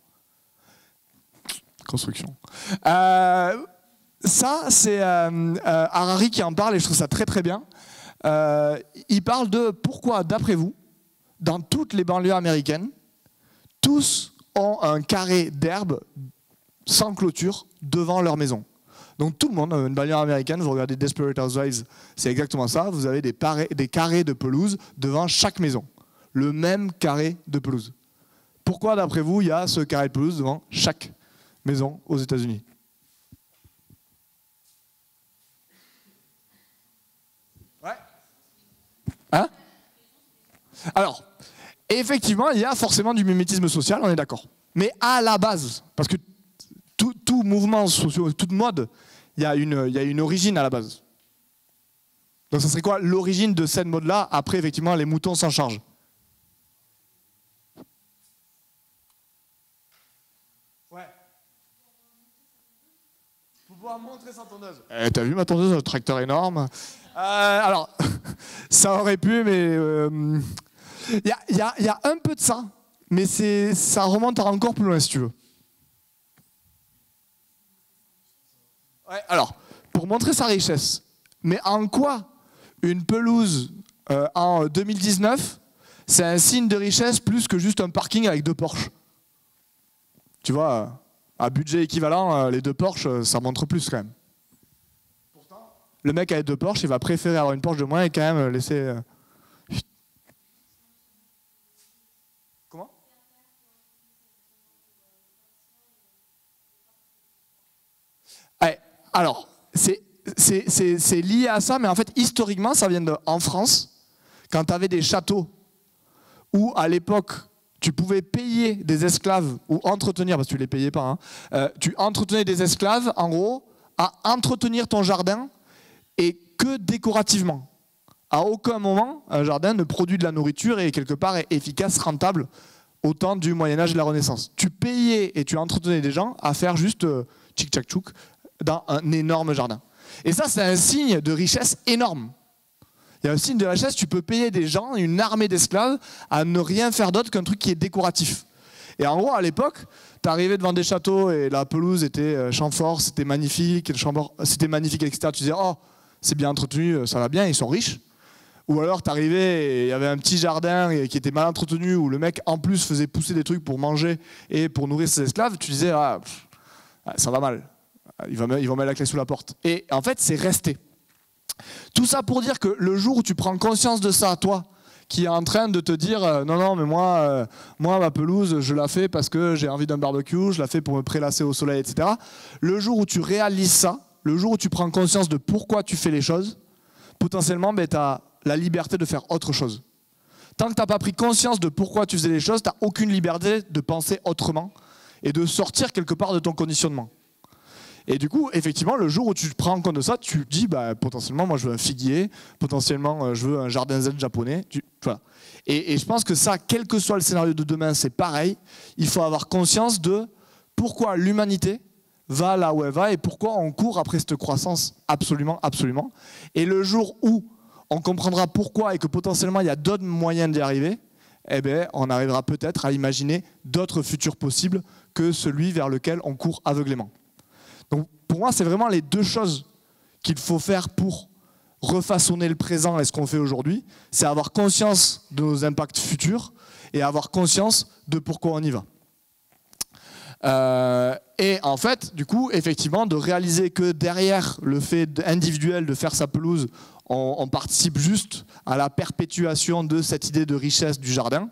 Construction. Ça, c'est Harari qui en parle, et je trouve ça très très bien. Il parle de pourquoi, d'après vous, dans toutes les banlieues américaines, tous ont un carré d'herbe sans clôture devant leur maison. Donc tout le monde, une banlieue américaine, vous regardez Desperate Housewives, c'est exactement ça, vous avez des carrés de pelouse devant chaque maison. Le même carré de pelouse. Pourquoi, d'après vous, il y a ce carré de pelouse devant chaque maison aux États-Unis? Ouais. Hein? Alors, effectivement, il y a forcément du mimétisme social, on est d'accord. Mais à la base, parce que tout mouvement social, toute mode, il y a une origine à la base. Donc ça serait quoi l'origine de cette mode-là? Après, effectivement, les moutons s'en chargent. Ouais. Pour pouvoir montrer sa tondeuse. T'as vu ma tondeuse, un tracteur énorme. Alors, ça aurait pu, mais il y a un peu de ça, mais ça remonte encore plus loin si tu veux. Ouais, alors, pour montrer sa richesse, mais en quoi une pelouse en 2019, c'est un signe de richesse plus que juste un parking avec 2 Porsche? Tu vois, à budget équivalent, les 2 Porsche, ça montre plus quand même. Pourtant, le mec avec 2 Porsche, il va préférer avoir une Porsche de moins et quand même laisser... Comment? Ouais, alors, c'est lié à ça, mais en fait, historiquement, ça vient en France, quand tu avais des châteaux où, à l'époque, tu pouvais payer des esclaves ou entretenir, parce que tu ne les payais pas, hein, tu entretenais des esclaves, en gros, à entretenir ton jardin et que décorativement. À aucun moment, un jardin ne produit de la nourriture et quelque part est efficace, rentable, au temps du Moyen-Âge et de la Renaissance. Tu payais et tu entretenais des gens à faire juste tchic-tchac-tchouk dans un énorme jardin. Et ça, c'est un signe de richesse énorme. Il y a un signe de richesse, tu peux payer des gens, une armée d'esclaves, à ne rien faire d'autre qu'un truc qui est décoratif. Et en gros, à l'époque, tu arrivais devant des châteaux et la pelouse était champ-fort, c'était magnifique, c'était magnifique, etc. Tu disais, oh, c'est bien entretenu, ça va bien, ils sont riches. Ou alors, tu arrivais et il y avait un petit jardin qui était mal entretenu, où le mec, en plus, faisait pousser des trucs pour manger et pour nourrir ses esclaves. Tu disais, ah, ça va mal, ils vont mettre la clé sous la porte. Et en fait, c'est resté. Tout ça pour dire que le jour où tu prends conscience de ça, toi, qui est en train de te dire non, non, mais moi, ma pelouse, je la fais parce que j'ai envie d'un barbecue, je la fais pour me prélasser au soleil, etc. Le jour où tu réalises ça, le jour où tu prends conscience de pourquoi tu fais les choses, potentiellement, tu as la liberté de faire autre chose. Tant que tu n'as pas pris conscience de pourquoi tu faisais les choses, tu n'as aucune liberté de penser autrement et de sortir quelque part de ton conditionnement. Et du coup, effectivement, le jour où tu te prends compte de ça, tu te dis, potentiellement, moi je veux un figuier, potentiellement, je veux un jardin zen japonais. Voilà. Et je pense que ça, quel que soit le scénario de demain, c'est pareil. Il faut avoir conscience de pourquoi l'humanité va là où elle va et pourquoi on court après cette croissance absolument, absolument. Et le jour où on comprendra pourquoi et que potentiellement il y a d'autres moyens d'y arriver, eh bien, on arrivera peut-être à imaginer d'autres futurs possibles que celui vers lequel on court aveuglément. Donc pour moi, c'est vraiment les 2 choses qu'il faut faire pour refaçonner le présent et ce qu'on fait aujourd'hui. C'est avoir conscience de nos impacts futurs et avoir conscience de pourquoi on y va. Et en fait, du coup, effectivement, de réaliser que derrière le fait individuel de faire sa pelouse, on participe juste à la perpétuation de cette idée de richesse du jardin,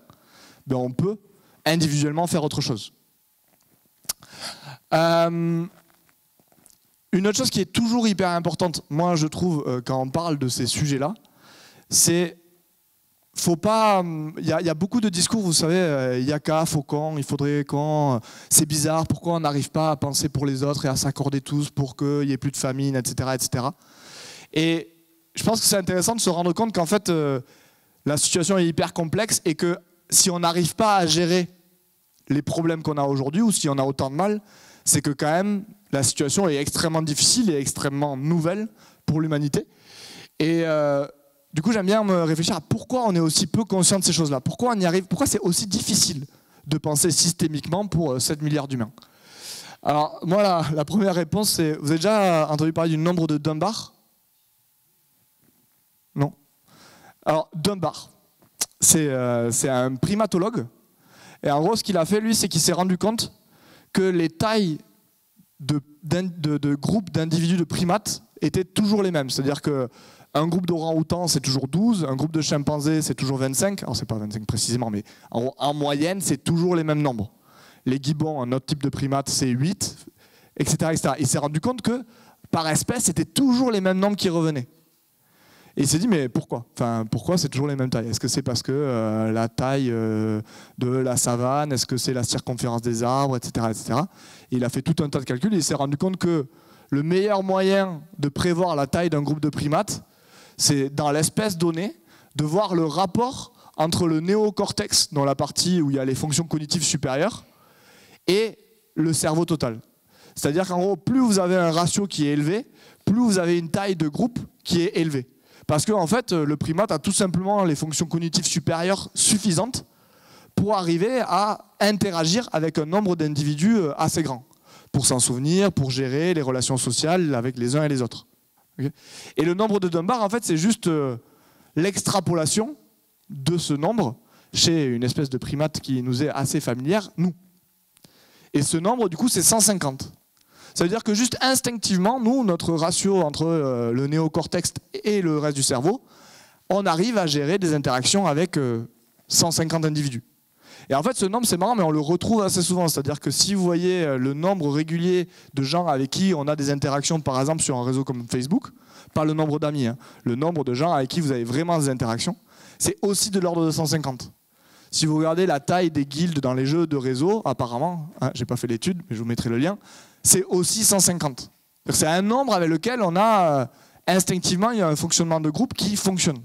on peut individuellement faire autre chose. Une autre chose qui est toujours hyper importante, moi je trouve, quand on parle de ces sujets-là, c'est faut pas. Il y a beaucoup de discours, vous savez, il y a qu'à, faut quand, il faudrait quand, c'est bizarre, pourquoi on n'arrive pas à penser pour les autres et à s'accorder tous pour qu'il n'y ait plus de famine, etc., etc. Et je pense que c'est intéressant de se rendre compte qu'en fait, la situation est hyper complexe et que si on n'arrive pas à gérer les problèmes qu'on a aujourd'hui ou si on a autant de mal, c'est que quand même la situation est extrêmement difficile et extrêmement nouvelle pour l'humanité. Et du coup, j'aime bien me réfléchir à pourquoi on est aussi peu conscient de ces choses-là. Pourquoi on y arrive, pourquoi c'est aussi difficile de penser systémiquement pour 7 milliards d'humains. Alors, moi, la première réponse, c'est... Vous avez déjà entendu parler du nombre de Dunbar? Non? Alors, Dunbar, c'est un primatologue. Et en gros, ce qu'il a fait, lui, c'est qu'il s'est rendu compte que les tailles de groupes d'individus de primates étaient toujours les mêmes. C'est-à-dire qu'un groupe d'orang-outans, c'est toujours 12, un groupe de chimpanzés, c'est toujours 25. Alors, c'est pas 25 précisément, mais en moyenne, c'est toujours les mêmes nombres. Les gibbons, un autre type de primate, c'est 8, etc., etc. Il s'est rendu compte que, par espèce, c'était toujours les mêmes nombres qui revenaient. Et il s'est dit, mais pourquoi? Enfin, pourquoi c'est toujours les mêmes tailles? Est-ce que c'est parce que la taille de la savane, est-ce que c'est la circonférence des arbres, etc., etc. Et il a fait tout un tas de calculs et il s'est rendu compte que le meilleur moyen de prévoir la taille d'un groupe de primates, c'est dans l'espèce donnée, de voir le rapport entre le néocortex, dans la partie où il y a les fonctions cognitives supérieures, et le cerveau total. C'est-à-dire qu'en gros, plus vous avez un ratio qui est élevé, plus vous avez une taille de groupe qui est élevée. Parce qu'en fait, le primate a tout simplement les fonctions cognitives supérieures suffisantes pour arriver à interagir avec un nombre d'individus assez grand, pour s'en souvenir, pour gérer les relations sociales avec les uns et les autres. Okay. Et le nombre de Dunbar, en fait, c'est juste l'extrapolation de ce nombre chez une espèce de primate qui nous est assez familière, nous. Et ce nombre, du coup, c'est 150. Ça veut dire que juste instinctivement, nous, notre ratio entre le néocortex et le reste du cerveau, on arrive à gérer des interactions avec 150 individus. Et en fait, ce nombre, c'est marrant, mais on le retrouve assez souvent. C'est-à-dire que si vous voyez le nombre régulier de gens avec qui on a des interactions, par exemple sur un réseau comme Facebook, pas le nombre d'amis, hein, le nombre de gens avec qui vous avez vraiment des interactions, c'est aussi de l'ordre de 150. Si vous regardez la taille des guildes dans les jeux de réseau, apparemment, hein, j'ai pas fait l'étude, mais je vous mettrai le lien, c'est aussi 150. C'est un nombre avec lequel on a instinctivement, il y a un fonctionnement de groupe qui fonctionne.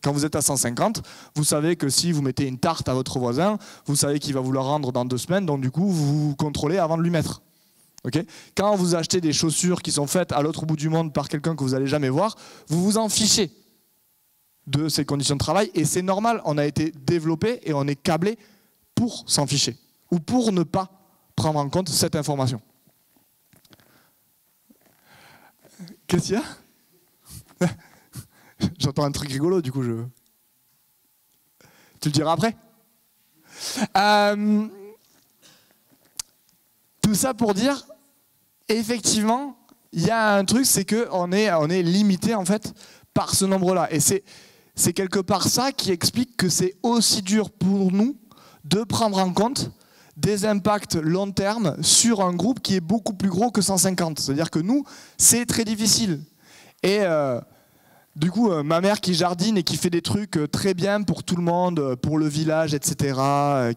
Quand vous êtes à 150, vous savez que si vous mettez une tarte à votre voisin, vous savez qu'il va vous la rendre dans 2 semaines, donc du coup, vous vous contrôlez avant de lui mettre. Okay. Quand vous achetez des chaussures qui sont faites à l'autre bout du monde par quelqu'un que vous n'allez jamais voir, vous vous en fichez de ces conditions de travail, et c'est normal, on a été développé et on est câblé pour s'en ficher, ou pour ne pas prendre en compte cette information. Qu'est-ce qu'il y a? J'entends un truc rigolo, du coup, tu le diras après. Tout ça pour dire, effectivement, il y a un truc, c'est qu'on est limité, en fait, par ce nombre-là. Et c'est quelque part ça qui explique que c'est aussi dur pour nous de prendre en compte des impacts long terme sur un groupe qui est beaucoup plus gros que 150. C'est-à-dire que nous, c'est très difficile. Et du coup, ma mère qui jardine et qui fait des trucs très bien pour tout le monde, pour le village, etc.,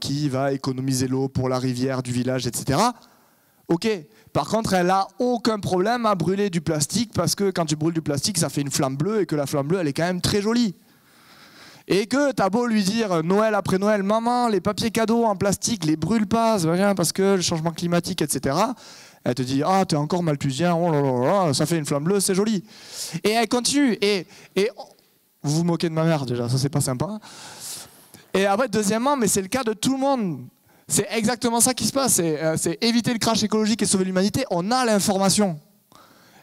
qui va économiser l'eau pour la rivière du village, etc., ok. Par contre, elle n'a aucun problème à brûler du plastique parce que quand tu brûles du plastique, ça fait une flamme bleue et que la flamme bleue, elle est quand même très jolie. Et que t'as beau lui dire Noël après Noël, maman, les papiers cadeaux en plastique, les brûle pas, parce que le changement climatique, etc. Elle te dit ah, t'es encore malthusien, oh là là là, ça fait une flamme bleue, c'est joli. Et elle continue. Et vous vous moquez de ma mère déjà, ça c'est pas sympa. Et après, deuxièmement, mais c'est le cas de tout le monde. C'est exactement ça qui se passe. C'est éviter le crash écologique et sauver l'humanité. On a l'information.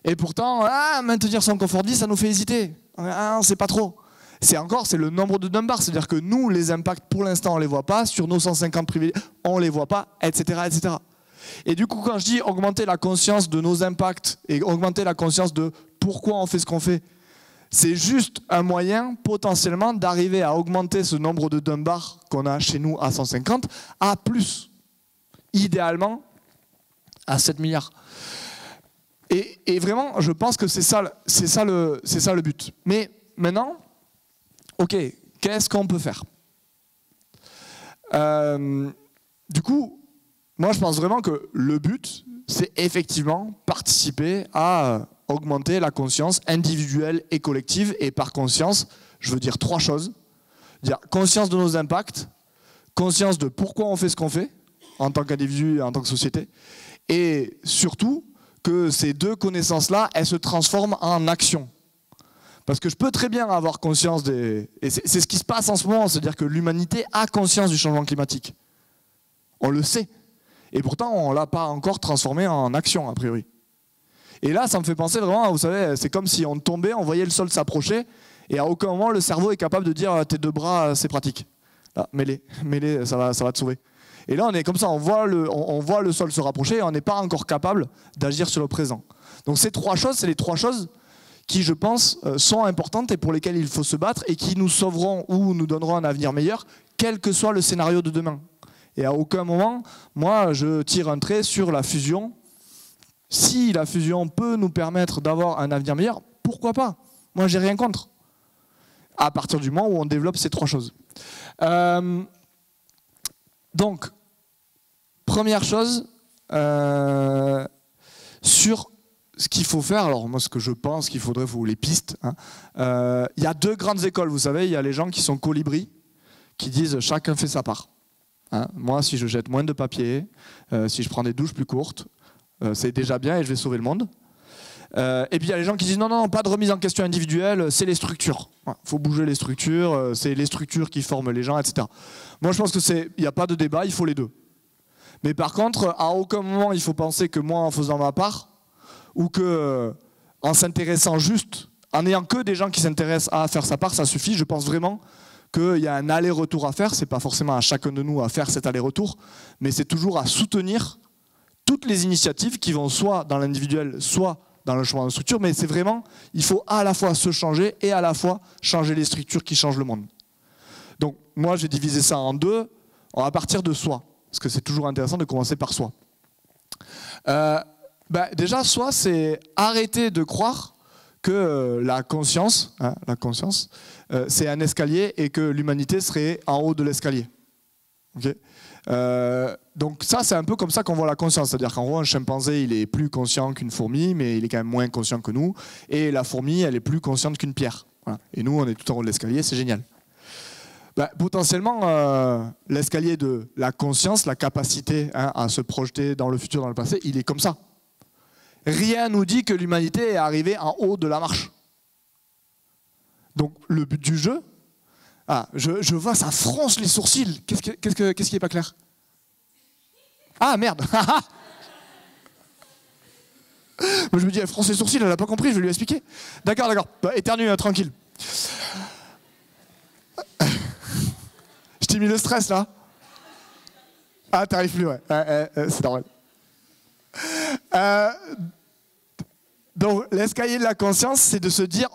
Et pourtant, maintenir son confort de vie, ça nous fait hésiter. On sait pas trop. C'est le nombre de Dunbar. C'est-à-dire que nous, les impacts, pour l'instant, on les voit pas. Sur nos 150 privés, on les voit pas, etc., etc. Et du coup, quand je dis augmenter la conscience de nos impacts et augmenter la conscience de pourquoi on fait ce qu'on fait, c'est juste un moyen potentiellement d'arriver à augmenter ce nombre de Dunbar qu'on a chez nous à 150 à plus. Idéalement, à 7 milliards. Et vraiment, je pense que c'est ça le but. Mais maintenant, ok, qu'est-ce qu'on peut faire? Du coup, moi je pense vraiment que le but, c'est effectivement participer à augmenter la conscience individuelle et collective. Et par conscience, je veux dire 3 choses. Conscience de nos impacts, conscience de pourquoi on fait ce qu'on fait, en tant qu'individu et en tant que société, et surtout que ces 2 connaissances-là, elles se transforment en action. Parce que je peux très bien avoir conscience des... Et c'est ce qui se passe en ce moment, c'est-à-dire que l'humanité a conscience du changement climatique. On le sait. Et pourtant, on ne l'a pas encore transformé en action, a priori. Et là, ça me fait penser vraiment, vous savez, c'est comme si on tombait, on voyait le sol s'approcher, et à aucun moment, le cerveau est capable de dire tes 2 bras, c'est pratique. Là, mets-les, ça va te sauver. Et là, on est comme ça, on voit le sol se rapprocher, et on n'est pas encore capable d'agir sur le présent. Donc ces 3 choses, c'est les 3 choses qui, je pense, sont importantes et pour lesquelles il faut se battre, et qui nous sauveront ou nous donneront un avenir meilleur, quel que soit le scénario de demain. Et à aucun moment, moi, je tire un trait sur la fusion. Si la fusion peut nous permettre d'avoir un avenir meilleur, pourquoi pas? Moi, j'ai rien contre. À partir du moment où on développe ces 3 choses. Donc, première chose, sur ce qu'il faut faire, alors moi ce que je pense qu'il faudrait, vous les pistes, hein. Y a 2 grandes écoles, vous savez, il y a les gens qui sont colibris, qui disent chacun fait sa part. Hein, moi, si je jette moins de papier, si je prends des douches plus courtes, c'est déjà bien et je vais sauver le monde. Et puis il y a les gens qui disent non, non, pas de remise en question individuelle, c'est les structures. Il faut bouger les structures, c'est les structures qui forment les gens, etc. Moi je pense qu'il n'y a pas de débat, il faut les deux. Mais par contre, à aucun moment il faut penser que moi en faisant ma part, ou que en s'intéressant juste, en n'ayant que des gens qui s'intéressent à faire sa part, ça suffit. Je pense vraiment qu'il y a un aller-retour à faire. C'est pas forcément à chacun de nous à faire cet aller-retour, mais c'est toujours à soutenir toutes les initiatives qui vont soit dans l'individuel, soit dans le changement de structure. Mais c'est vraiment, il faut à la fois se changer et à la fois changer les structures qui changent le monde. Donc moi, j'ai divisé ça en deux. On va partir de soi, parce que c'est toujours intéressant de commencer par soi. Déjà, soi, c'est arrêter de croire que la conscience, c'est un escalier et que l'humanité serait en haut de l'escalier. Okay, donc ça, c'est un peu comme ça qu'on voit la conscience. C'est-à-dire qu'en gros, un chimpanzé, il est plus conscient qu'une fourmi, mais il est quand même moins conscient que nous. Et la fourmi, elle est plus consciente qu'une pierre. Voilà. Et nous, on est tout en haut de l'escalier, c'est génial. Potentiellement, l'escalier de la conscience, la capacité à se projeter dans le futur, dans le passé, il est comme ça. Rien nous dit que l'humanité est arrivée en haut de la marche. Donc le but du jeu, je vois, ça fronce les sourcils. Qu'est-ce qui n'est pas clair? Ah merde. Moi, je me dis, elle fronce les sourcils, elle n'a pas compris, je vais lui expliquer. D'accord. Éternue, tranquille. Je t'ai mis le stress là. Ah, t'arrives plus, ouais. C'est normal. Donc l'escalier de la conscience, c'est de se dire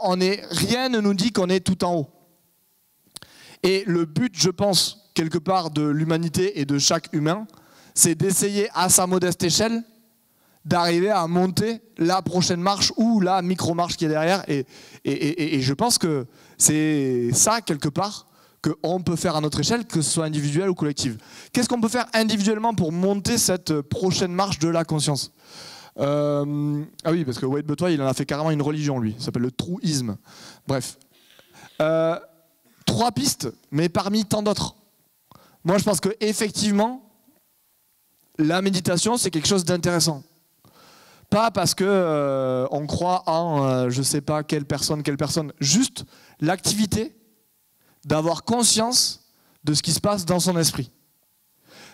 rien ne nous dit qu'on est tout en haut. Et le but, je pense, quelque part de l'humanité et de chaque humain, c'est d'essayer à sa modeste échelle d'arriver à monter la prochaine marche ou la micro-marche qui est derrière. Et je pense que c'est ça, quelque part, qu'on peut faire à notre échelle, que ce soit individuel ou collective. Qu'est-ce qu'on peut faire individuellement pour monter cette prochaine marche de la conscience? Ah oui, parce que Wade Butoy, il en a fait carrément une religion, lui. Ça s'appelle le truisme. Bref. 3 pistes, mais parmi tant d'autres. Moi, je pense qu'effectivement, la méditation, c'est quelque chose d'intéressant. Pas parce que on croit en je sais pas quelle personne. Juste l'activité d'avoir conscience de ce qui se passe dans son esprit.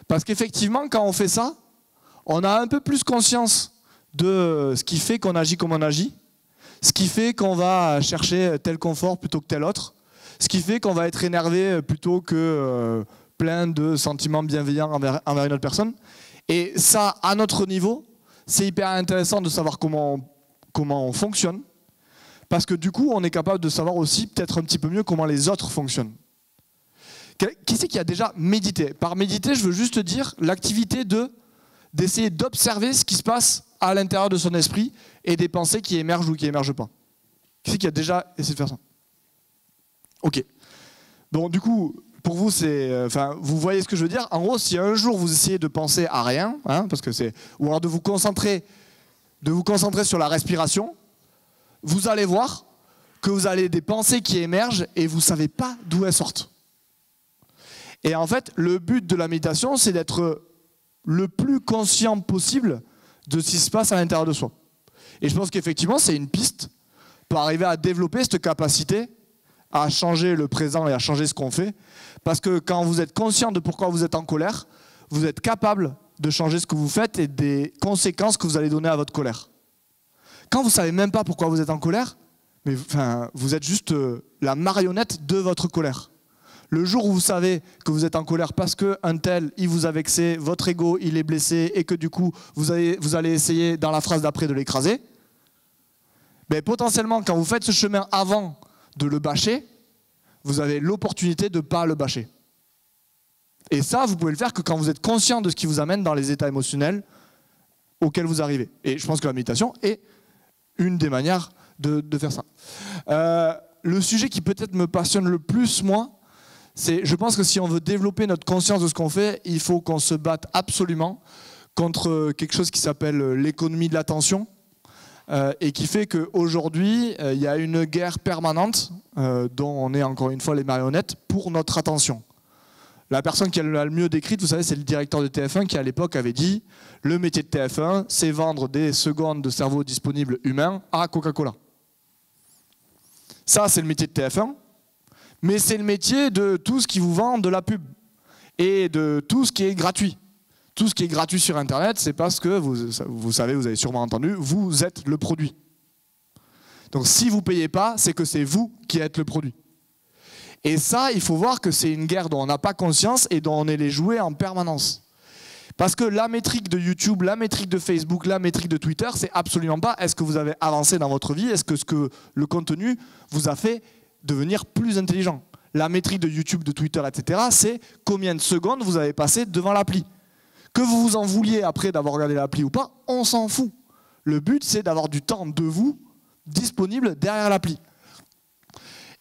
Parce qu'effectivement, quand on fait ça, on a un peu plus conscience de ce qui fait qu'on agit comme on agit, ce qui fait qu'on va chercher tel confort plutôt que tel autre, ce qui fait qu'on va être énervé plutôt que plein de sentiments bienveillants envers une autre personne. Et ça, à notre niveau, c'est hyper intéressant de savoir comment on fonctionne, parce que du coup, on est capable de savoir aussi peut-être un petit peu mieux comment les autres fonctionnent. Qui c'est qui a déjà médité? Par méditer, je veux juste dire l'activité d'essayer d'observer ce qui se passe à l'intérieur de son esprit et des pensées qui émergent ou qui émergent pas. Qui c'est qui a déjà essayé de faire ça? Ok. Bon, du coup, pour vous, vous voyez ce que je veux dire. En gros, si un jour vous essayez de penser à rien, parce que ou alors de vous concentrer sur la respiration, vous allez voir que vous avez des pensées qui émergent et vous ne savez pas d'où elles sortent. Et en fait, le but de la méditation, c'est d'être le plus conscient possible de ce qui se passe à l'intérieur de soi. Et je pense qu'effectivement, c'est une piste pour arriver à développer cette capacité à changer le présent et à changer ce qu'on fait. Parce que quand vous êtes conscient de pourquoi vous êtes en colère, vous êtes capable de changer ce que vous faites et des conséquences que vous allez donner à votre colère. Quand vous ne savez même pas pourquoi vous êtes en colère, vous êtes juste la marionnette de votre colère. Le jour où vous savez que vous êtes en colère parce qu'un tel, il vous a vexé, votre ego, il est blessé, et que du coup, vous allez essayer, dans la phrase d'après, de l'écraser, potentiellement, quand vous faites ce chemin avant de le bâcher, vous avez l'opportunité de ne pas le bâcher. Et ça, vous pouvez le faire que quand vous êtes conscient de ce qui vous amène dans les états émotionnels auxquels vous arrivez. Et je pense que la méditation est une des manières de faire ça. Le sujet qui peut-être me passionne le plus, moi, je pense que si on veut développer notre conscience de ce qu'on fait, il faut qu'on se batte absolument contre quelque chose qui s'appelle l'économie de l'attention, et qui fait qu'aujourd'hui, il y a une guerre permanente dont on est encore une fois les marionnettes pour notre attention. La personne qui l'a le mieux décrite, vous savez, c'est le directeur de TF1 qui à l'époque avait dit « Le métier de TF1, c'est vendre des secondes de cerveau disponibles humains à Coca-Cola ». Ça, c'est le métier de TF1, mais c'est le métier de tout ce qui vous vend de la pub et de tout ce qui est gratuit. Tout ce qui est gratuit sur Internet, c'est parce que, vous savez, vous avez sûrement entendu, vous êtes le produit. Donc si vous ne payez pas, c'est que c'est vous qui êtes le produit. Et ça, il faut voir que c'est une guerre dont on n'a pas conscience et dont on est les jouets en permanence. Parce que la métrique de YouTube, la métrique de Facebook, la métrique de Twitter, c'est absolument pas est-ce que vous avez avancé dans votre vie, est-ce que le contenu vous a fait devenir plus intelligent. La métrique de YouTube, de Twitter, etc., c'est combien de secondes vous avez passé devant l'appli. Que vous vous en vouliez après d'avoir regardé l'appli ou pas, on s'en fout. Le but, c'est d'avoir du temps de vous disponible derrière l'appli.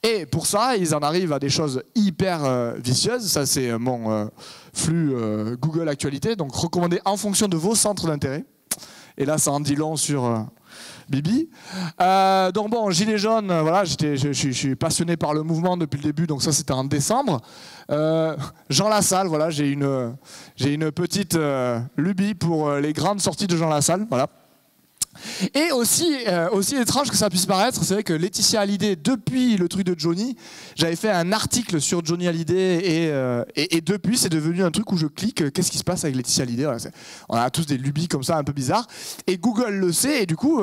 Et pour ça, ils en arrivent à des choses hyper vicieuses. Ça, c'est mon flux Google Actualité, donc recommandé en fonction de vos centres d'intérêt. Et là, ça en dit long sur Bibi. Donc bon, Gilets jaunes, voilà, je suis passionné par le mouvement depuis le début, donc ça, c'était en décembre. Jean Lassalle, voilà, j'ai une petite lubie pour les grandes sorties de Jean Lassalle, voilà. Et aussi étrange que ça puisse paraître, c'est vrai que Laetitia Hallyday, depuis le truc de Johnny, j'avais fait un article sur Johnny Hallyday et depuis c'est devenu un truc où je clique, qu'est-ce qui se passe avec Laetitia Hallyday, voilà, on a tous des lubies comme ça un peu bizarres, et Google le sait et du coup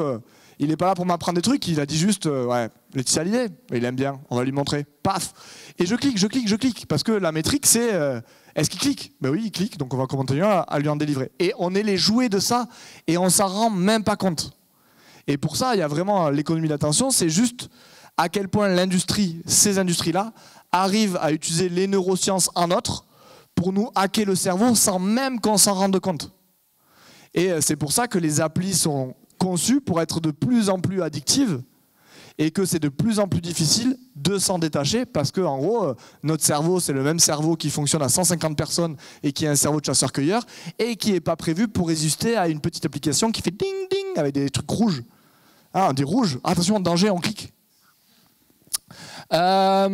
il n'est pas là pour m'apprendre des trucs, il a dit juste ouais, Laetitia Hallyday, il aime bien, on va lui montrer, paf, et je clique, parce que la métrique c'est est-ce qu'il clique? Ben oui, il clique, donc on va continuer à lui en délivrer. Et on est les jouets de ça, et on s'en rend même pas compte. Et pour ça, il y a vraiment l'économie d'attention, c'est juste à quel point l'industrie, ces industries-là, arrivent à utiliser les neurosciences en notre pour nous hacker le cerveau sans même qu'on s'en rende compte. Et c'est pour ça que les applis sont conçues pour être de plus en plus addictives, et que c'est de plus en plus difficile de s'en détacher parce que en gros, notre cerveau, c'est le même cerveau qui fonctionne à 150 personnes et qui est un cerveau de chasseur-cueilleur et qui n'est pas prévu pour résister à une petite application qui fait ding-ding avec des trucs rouges. Ah, on dit rouge, attention, danger, on clique. Ça,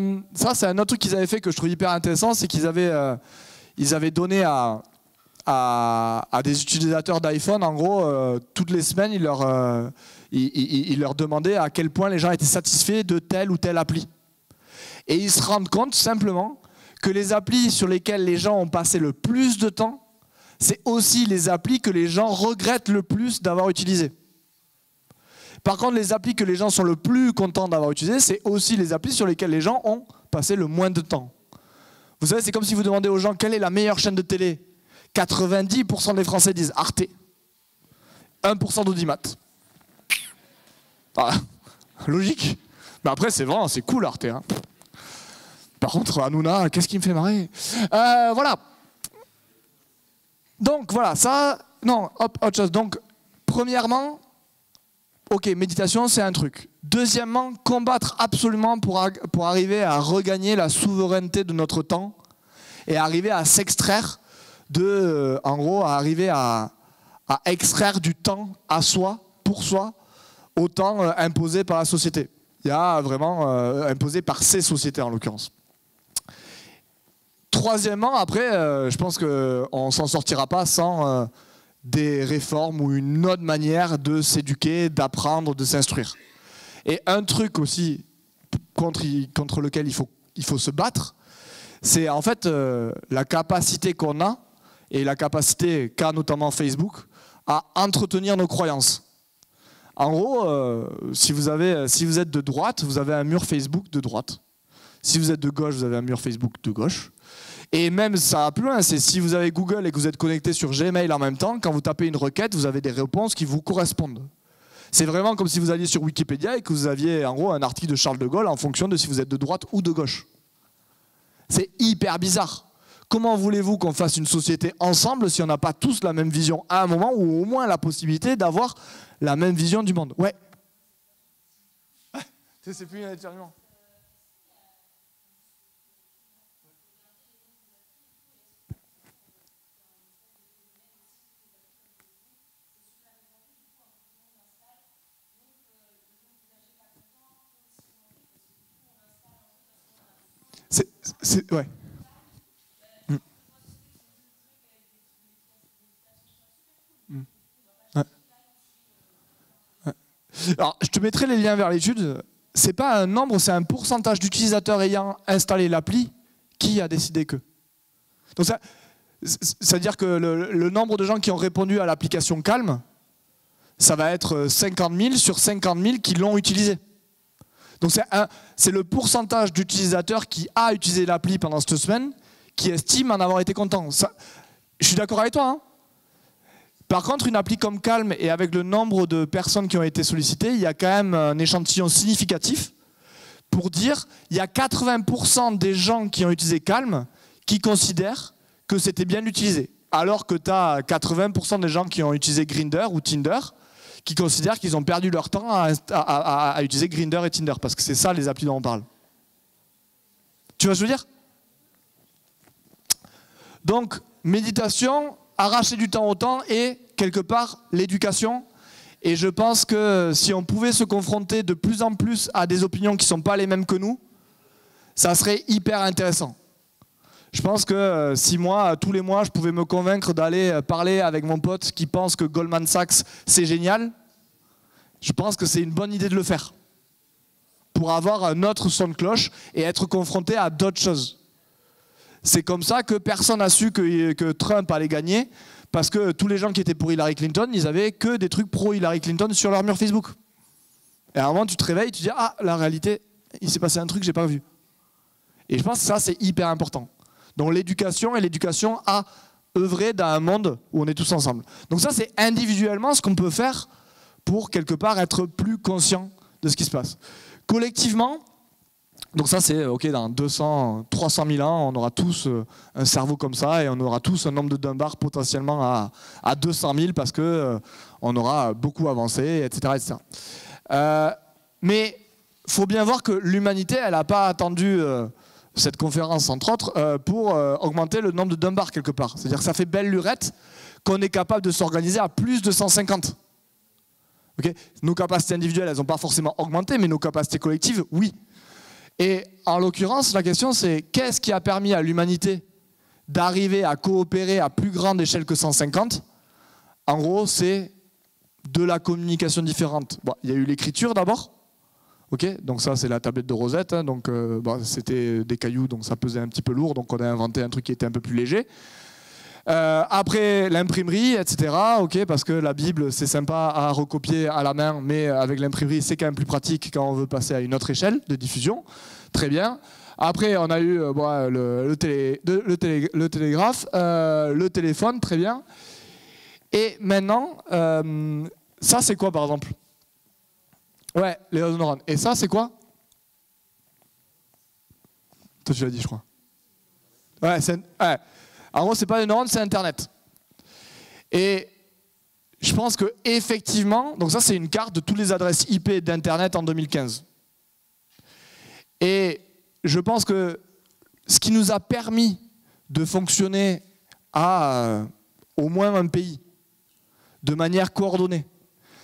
c'est un autre truc qu'ils avaient fait que je trouve hyper intéressant, c'est qu'ils avaient donné à des utilisateurs d'iPhone, en gros, toutes les semaines, il leur demandait à quel point les gens étaient satisfaits de telle ou telle appli. Et ils se rendent compte simplement que les applis sur lesquelles les gens ont passé le plus de temps, c'est aussi les applis que les gens regrettent le plus d'avoir utilisées. Par contre, les applis que les gens sont le plus contents d'avoir utilisées, c'est aussi les applis sur lesquelles les gens ont passé le moins de temps. Vous savez, c'est comme si vous demandez aux gens quelle est la meilleure chaîne de télé. 90% des Français disent Arte. 1% d'Audimat. Voilà. Logique. Mais après, c'est vraiment, c'est cool Arte. Hein. Par contre, Hanouna, qu'est-ce qui me fait marrer? Voilà. Donc, voilà, ça... Non, hop, autre chose. Donc, premièrement, ok, méditation, c'est un truc. Deuxièmement, combattre absolument pour arriver à regagner la souveraineté de notre temps et arriver à s'extraire de... en gros, à arriver à extraire du temps à soi, pour soi, au temps imposé par la société. Il y a vraiment imposé par ces sociétés en l'occurrence. Troisièmement, après, je pense qu'on ne s'en sortira pas sans des réformes ou une autre manière de s'éduquer, d'apprendre, de s'instruire. Et un truc aussi contre lequel il faut se battre, c'est en fait la capacité qu'on a, et la capacité qu'a notamment Facebook, à entretenir nos croyances. En gros, si vous êtes de droite, vous avez un mur Facebook de droite. Si vous êtes de gauche, vous avez un mur Facebook de gauche. Et même ça va plus loin, c'est si vous avez Google et que vous êtes connecté sur Gmail en même temps, quand vous tapez une requête, vous avez des réponses qui vous correspondent. C'est vraiment comme si vous alliez sur Wikipédia et que vous aviez en gros un article de Charles de Gaulle en fonction de si vous êtes de droite ou de gauche. C'est hyper bizarre. Comment voulez-vous qu'on fasse une société ensemble si on n'a pas tous la même vision à un moment ou au moins la possibilité d'avoir la même vision du monde? Ouais. C'est plus un éternuement. Ouais. Alors, je te mettrai les liens vers l'étude. C'est pas un nombre, c'est un pourcentage d'utilisateurs ayant installé l'appli qui a décidé que. Donc ça, c'est-à-dire que le nombre de gens qui ont répondu à l'application Calm, ça va être 50 000 sur 50 000 qui l'ont utilisé. Donc c'est le pourcentage d'utilisateurs qui a utilisé l'appli pendant cette semaine qui estime en avoir été content. Ça, je suis d'accord avec toi. Hein. Par contre, une appli comme Calm et avec le nombre de personnes qui ont été sollicitées, il y a quand même un échantillon significatif pour dire il y a 80% des gens qui ont utilisé Calm qui considèrent que c'était bien utilisé. Alors que tu as 80% des gens qui ont utilisé Grindr ou Tinder qui considèrent qu'ils ont perdu leur temps à utiliser Grindr et Tinder. Parce que c'est ça les applis dont on parle. Tu vois ce que je veux dire? Donc, méditation, arracher du temps au temps et, quelque part, l'éducation. Et je pense que si on pouvait se confronter de plus en plus à des opinions qui ne sont pas les mêmes que nous, ça serait hyper intéressant. Je pense que si moi, tous les mois, je pouvais me convaincre d'aller parler avec mon pote qui pense que Goldman Sachs, c'est génial, je pense que c'est une bonne idée de le faire. Pour avoir un autre son de cloche et être confronté à d'autres choses. C'est comme ça que personne n'a su que Trump allait gagner, parce que tous les gens qui étaient pour Hillary Clinton, ils avaient que des trucs pro Hillary Clinton sur leur mur Facebook. Et à un moment, tu te réveilles, tu te dis « Ah, la réalité, il s'est passé un truc que j'ai pas vu. » Et je pense que ça, c'est hyper important. Donc l'éducation et l'éducation à œuvrer dans un monde où on est tous ensemble. Donc ça, c'est individuellement ce qu'on peut faire pour, quelque part, être plus conscient de ce qui se passe. Collectivement, donc ça c'est ok, dans 200, 300 000 ans, on aura tous un cerveau comme ça et on aura tous un nombre de Dunbar potentiellement à 200 000 parce qu'on aura beaucoup avancé, etc. etc. Mais il faut bien voir que l'humanité, elle n'a pas attendu cette conférence, entre autres, pour augmenter le nombre de Dunbar quelque part. C'est-à-dire que ça fait belle lurette qu'on est capable de s'organiser à plus de 150. Okay, nos capacités individuelles, elles n'ont pas forcément augmenté, mais nos capacités collectives, oui. Et en l'occurrence, la question c'est qu'est-ce qui a permis à l'humanité d'arriver à coopérer à plus grande échelle que 150? En gros, c'est de la communication différente. Bon, il y a eu l'écriture d'abord. Okay, donc ça, c'est la tablette de Rosette. Hein, donc c'était des cailloux, donc ça pesait un petit peu lourd. Donc on a inventé un truc qui était un peu plus léger. Après l'imprimerie, etc. Okay, parce que la Bible, c'est sympa à recopier à la main, mais avec l'imprimerie, c'est quand même plus pratique quand on veut passer à une autre échelle de diffusion. Très bien. Après, on a eu le télégraphe, le téléphone, très bien. Et maintenant, ça, c'est quoi, par exemple? Ouais, les réseaux neurones. Et ça, c'est quoi? Toi, tu l'as dit, je crois. Ouais, ouais. En gros, c'est pas les neurones, c'est Internet. Et je pense que effectivement, donc ça c'est une carte de toutes les adresses IP d'Internet en 2015. Et je pense que ce qui nous a permis de fonctionner à au moins un pays de manière coordonnée,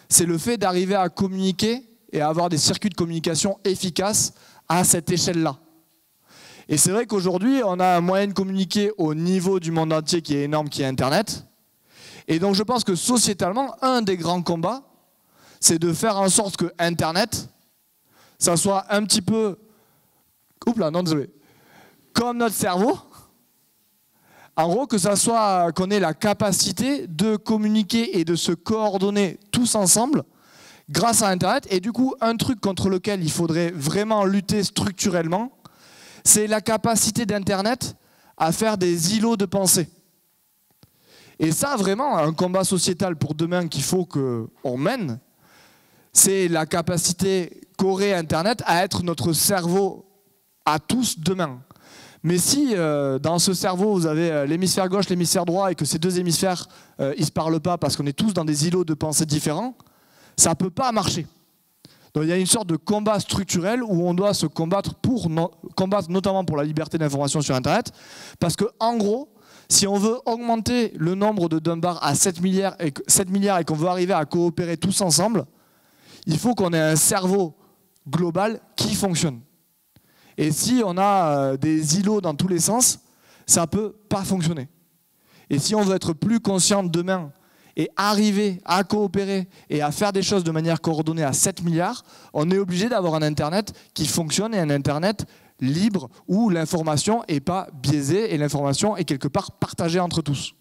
c'est le fait d'arriver à communiquer et à avoir des circuits de communication efficaces à cette échelle-là. Et c'est vrai qu'aujourd'hui, on a un moyen de communiquer au niveau du monde entier qui est énorme, qui est Internet. Et donc je pense que sociétalement, un des grands combats, c'est de faire en sorte que Internet, ça soit un petit peu, comme notre cerveau. En gros, que ça soit qu'on ait la capacité de communiquer et de se coordonner tous ensemble grâce à Internet. Et du coup, un truc contre lequel il faudrait vraiment lutter structurellement, c'est la capacité d'Internet à faire des îlots de pensée. Et ça, vraiment, un combat sociétal pour demain qu'il faut qu'on mène, c'est la capacité qu'aurait Internet à être notre cerveau à tous demain. Mais si dans ce cerveau, vous avez l'hémisphère gauche, l'hémisphère droit, et que ces deux hémisphères, ils ne se parlent pas parce qu'on est tous dans des îlots de pensée différents, ça ne peut pas marcher. Donc il y a une sorte de combat structurel où on doit se combattre notamment pour la liberté d'information sur Internet, parce que en gros, si on veut augmenter le nombre de Dunbar à 7 milliards et qu'on veut arriver à coopérer tous ensemble, il faut qu'on ait un cerveau global qui fonctionne. Et si on a des îlots dans tous les sens, ça ne peut pas fonctionner. Et si on veut être plus conscient demain et arriver à coopérer et à faire des choses de manière coordonnée à 7 milliards, on est obligé d'avoir un Internet qui fonctionne et un Internet libre où l'information n'est pas biaisée et l'information est quelque part partagée entre tous.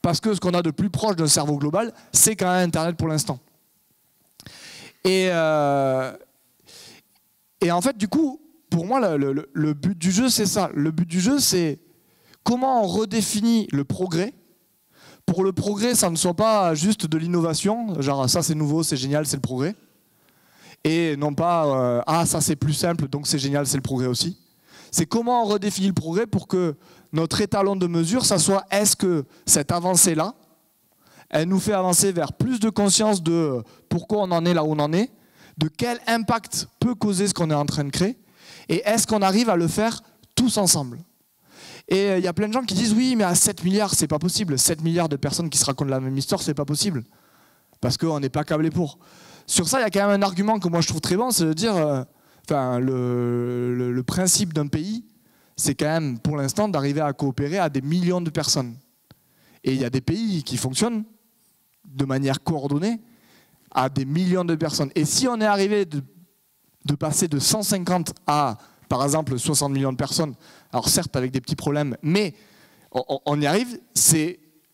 Parce que ce qu'on a de plus proche d'un cerveau global, c'est quand même Internet pour l'instant. Et en fait, du coup, pour moi, le but du jeu, c'est ça. Le but du jeu, c'est comment on redéfinit le progrès. Pour le progrès, ça ne soit pas juste de l'innovation, genre ça c'est nouveau, c'est génial, c'est le progrès. Et non pas ah ça c'est plus simple, donc c'est génial, c'est le progrès aussi. C'est comment on redéfinit le progrès pour que notre étalon de mesure, ça soit est-ce que cette avancée-là, elle nous fait avancer vers plus de conscience de pourquoi on en est là où on en est, de quel impact peut causer ce qu'on est en train de créer, et est-ce qu'on arrive à le faire tous ensemble. Et il y a plein de gens qui disent oui, mais à 7 milliards, c'est pas possible. 7 milliards de personnes qui se racontent la même histoire, c'est pas possible. Parce qu'on n'est pas câblé pour. Sur ça, il y a quand même un argument que moi je trouve très bon, c'est de dire le principe d'un pays, c'est quand même pour l'instant d'arriver à coopérer à des millions de personnes. Et il y a des pays qui fonctionnent de manière coordonnée à des millions de personnes. Et si on est arrivé de passer de 150 à, par exemple, 60 millions de personnes, alors certes avec des petits problèmes, mais on y arrive,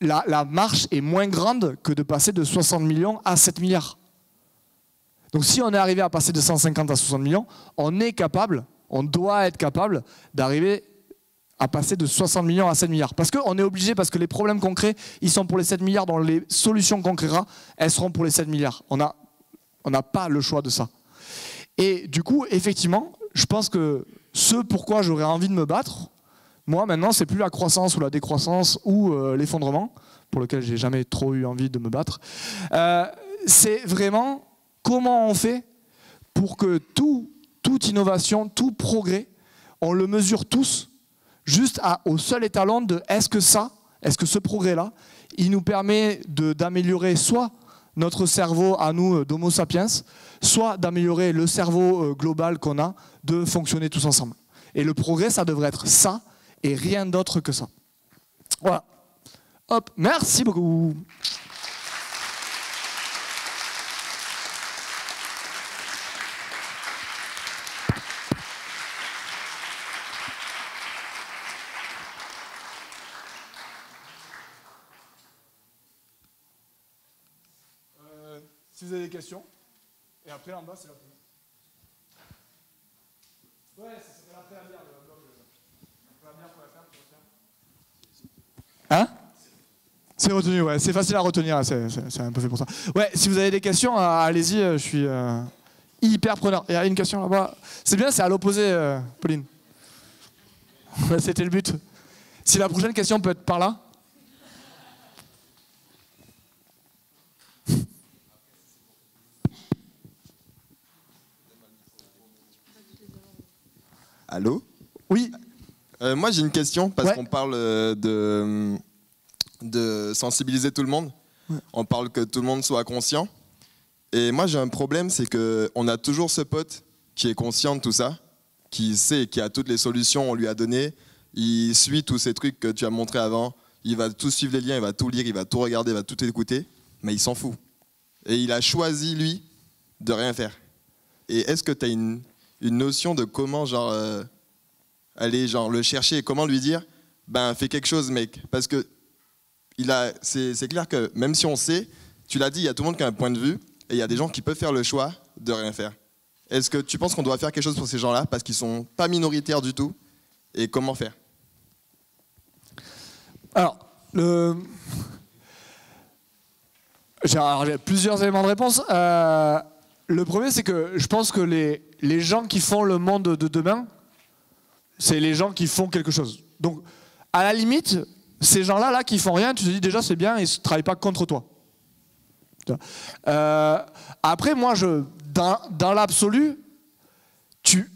la marche est moins grande que de passer de 60 millions à 7 milliards. Donc si on est arrivé à passer de 150 à 60 millions, on est capable, on doit être capable d'arriver à passer de 60 millions à 7 milliards. Parce qu'on est obligé, parce que les problèmes qu'on crée, ils sont pour les 7 milliards, dont les solutions qu'on créera, elles seront pour les 7 milliards. On n'a pas le choix de ça. Et du coup, effectivement, je pense que ce pourquoi j'aurais envie de me battre, moi maintenant, c'est plus la croissance ou la décroissance ou l'effondrement, pour lequel j'ai jamais trop eu envie de me battre. C'est vraiment comment on fait pour que toute innovation, tout progrès, on le mesure tous, juste au seul étalon de est-ce que ce progrès-là, il nous permet d'améliorer soit notre cerveau à nous d'Homo sapiens, soit d'améliorer le cerveau global qu'on a, de fonctionner tous ensemble. Et le progrès, ça devrait être ça, et rien d'autre que ça. Voilà. Hop, merci beaucoup. Si vous avez des questions, et après en bas c'est la première. Ouais, ça s'appelle la préabière, le blog. Hein? C'est retenu, ouais, c'est facile à retenir, c'est un peu fait pour ça. Ouais, si vous avez des questions, allez-y, je suis hyper preneur. Il y a une question là-bas. C'est bien, c'est à l'opposé, Pauline. C'était le but. Si la prochaine question peut être par là. Allô? Oui. Moi j'ai une question parce Ouais. qu'on parle de sensibiliser tout le monde. Ouais. On parle que tout le monde soit conscient. Et moi j'ai un problème, c'est qu'on a toujours ce pote qui est conscient de tout ça, qui sait, qui a toutes les solutions, on lui a donné, il suit tous ces trucs que tu as montré avant, il va tout suivre les liens, il va tout lire, il va tout regarder, il va tout écouter, mais il s'en fout. Et il a choisi lui de rien faire. Et est-ce que tu as une notion de comment aller le chercher et comment lui dire ben fais quelque chose mec, parce que c'est clair que même si on sait, tu l'as dit, il y a tout le monde qui a un point de vue et il y a des gens qui peuvent faire le choix de rien faire. Est-ce que tu penses qu'on doit faire quelque chose pour ces gens-là parce qu'ils sont pas minoritaires du tout, et comment faire? Alors, j'ai plusieurs éléments de réponse. Le premier, c'est que je pense que les gens qui font le monde de demain, c'est les gens qui font quelque chose. Donc, à la limite, ces gens-là qui font rien, tu te dis déjà c'est bien, ils ne travaillent pas contre toi. Après, moi, dans l'absolu, tu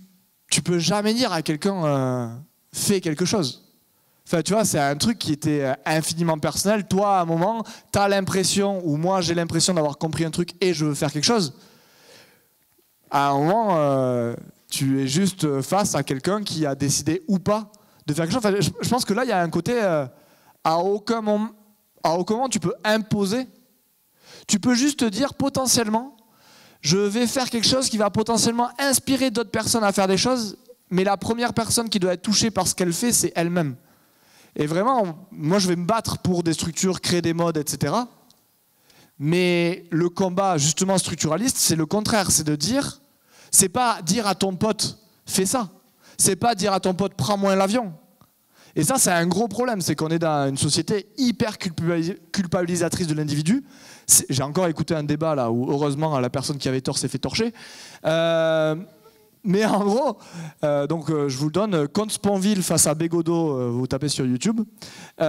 peux jamais dire à quelqu'un fais quelque chose. Enfin, tu vois, c'est un truc qui était infiniment personnel. Toi, à un moment, tu as l'impression, ou moi j'ai l'impression d'avoir compris un truc et je veux faire quelque chose. À un moment, tu es juste face à quelqu'un qui a décidé ou pas de faire quelque chose. Enfin, je pense que là, il y a un côté, à aucun moment tu peux imposer Tu peux juste te dire potentiellement, je vais faire quelque chose qui va potentiellement inspirer d'autres personnes à faire des choses, mais la première personne qui doit être touchée par ce qu'elle fait, c'est elle-même. Et vraiment, moi je vais me battre pour des structures, créer des modes, etc. Mais le combat justement structuraliste, c'est le contraire, c'est de dire, c'est pas dire à ton pote, fais ça. C'est pas dire à ton pote, prends moins l'avion. Et ça, c'est un gros problème, c'est qu'on est dans une société hyper culpabilisatrice de l'individu. J'ai encore écouté un débat là où heureusement la personne qui avait tort s'est fait torcher. Mais en gros, je vous le donne, Comte Sponville face à Bégodeau, vous tapez sur YouTube. Et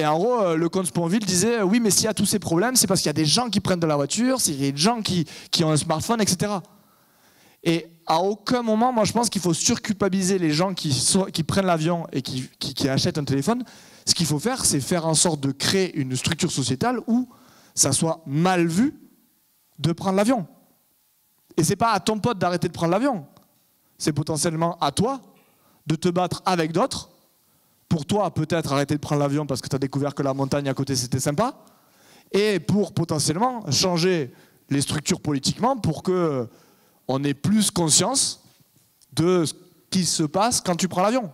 en gros, le Comte Sponville disait oui, mais s'il y a tous ces problèmes, c'est parce qu'il y a des gens qui prennent de la voiture, s'il y a des gens qui ont un smartphone, etc. Et à aucun moment, moi je pense qu'il faut surculpabiliser les gens qui prennent l'avion et qui achètent un téléphone. Ce qu'il faut faire, c'est faire en sorte de créer une structure sociétale où ça soit mal vu de prendre l'avion. Et c'est pas à ton pote d'arrêter de prendre l'avion. C'est potentiellement à toi de te battre avec d'autres. Pour toi, peut-être arrêter de prendre l'avion parce que tu as découvert que la montagne à côté c'était sympa. Et pour potentiellement changer les structures politiquement pour que on ait plus conscience de ce qui se passe quand tu prends l'avion.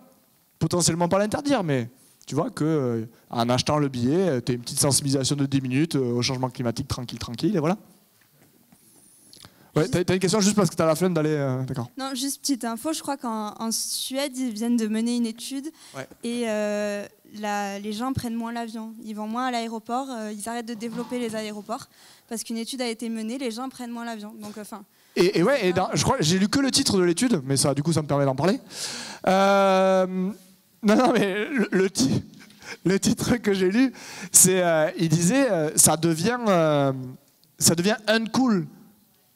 Potentiellement pas l'interdire, mais tu vois qu'en achetant le billet, tu as une petite sensibilisation de 10 minutes au changement climatique, tranquille, et voilà. Ouais, t'as une question juste parce que t'as la flemme d'aller... D'accord. Non, juste petite info, je crois qu'en Suède, ils viennent de mener une étude et les gens prennent moins l'avion. Ils vont moins à l'aéroport, ils arrêtent de développer les aéroports parce qu'une étude a été menée, les gens prennent moins l'avion. Donc, enfin... je crois j'ai lu que le titre de l'étude, mais ça, du coup, ça me permet d'en parler. Non, mais le titre que j'ai lu, c'est, il disait, ça devient uncool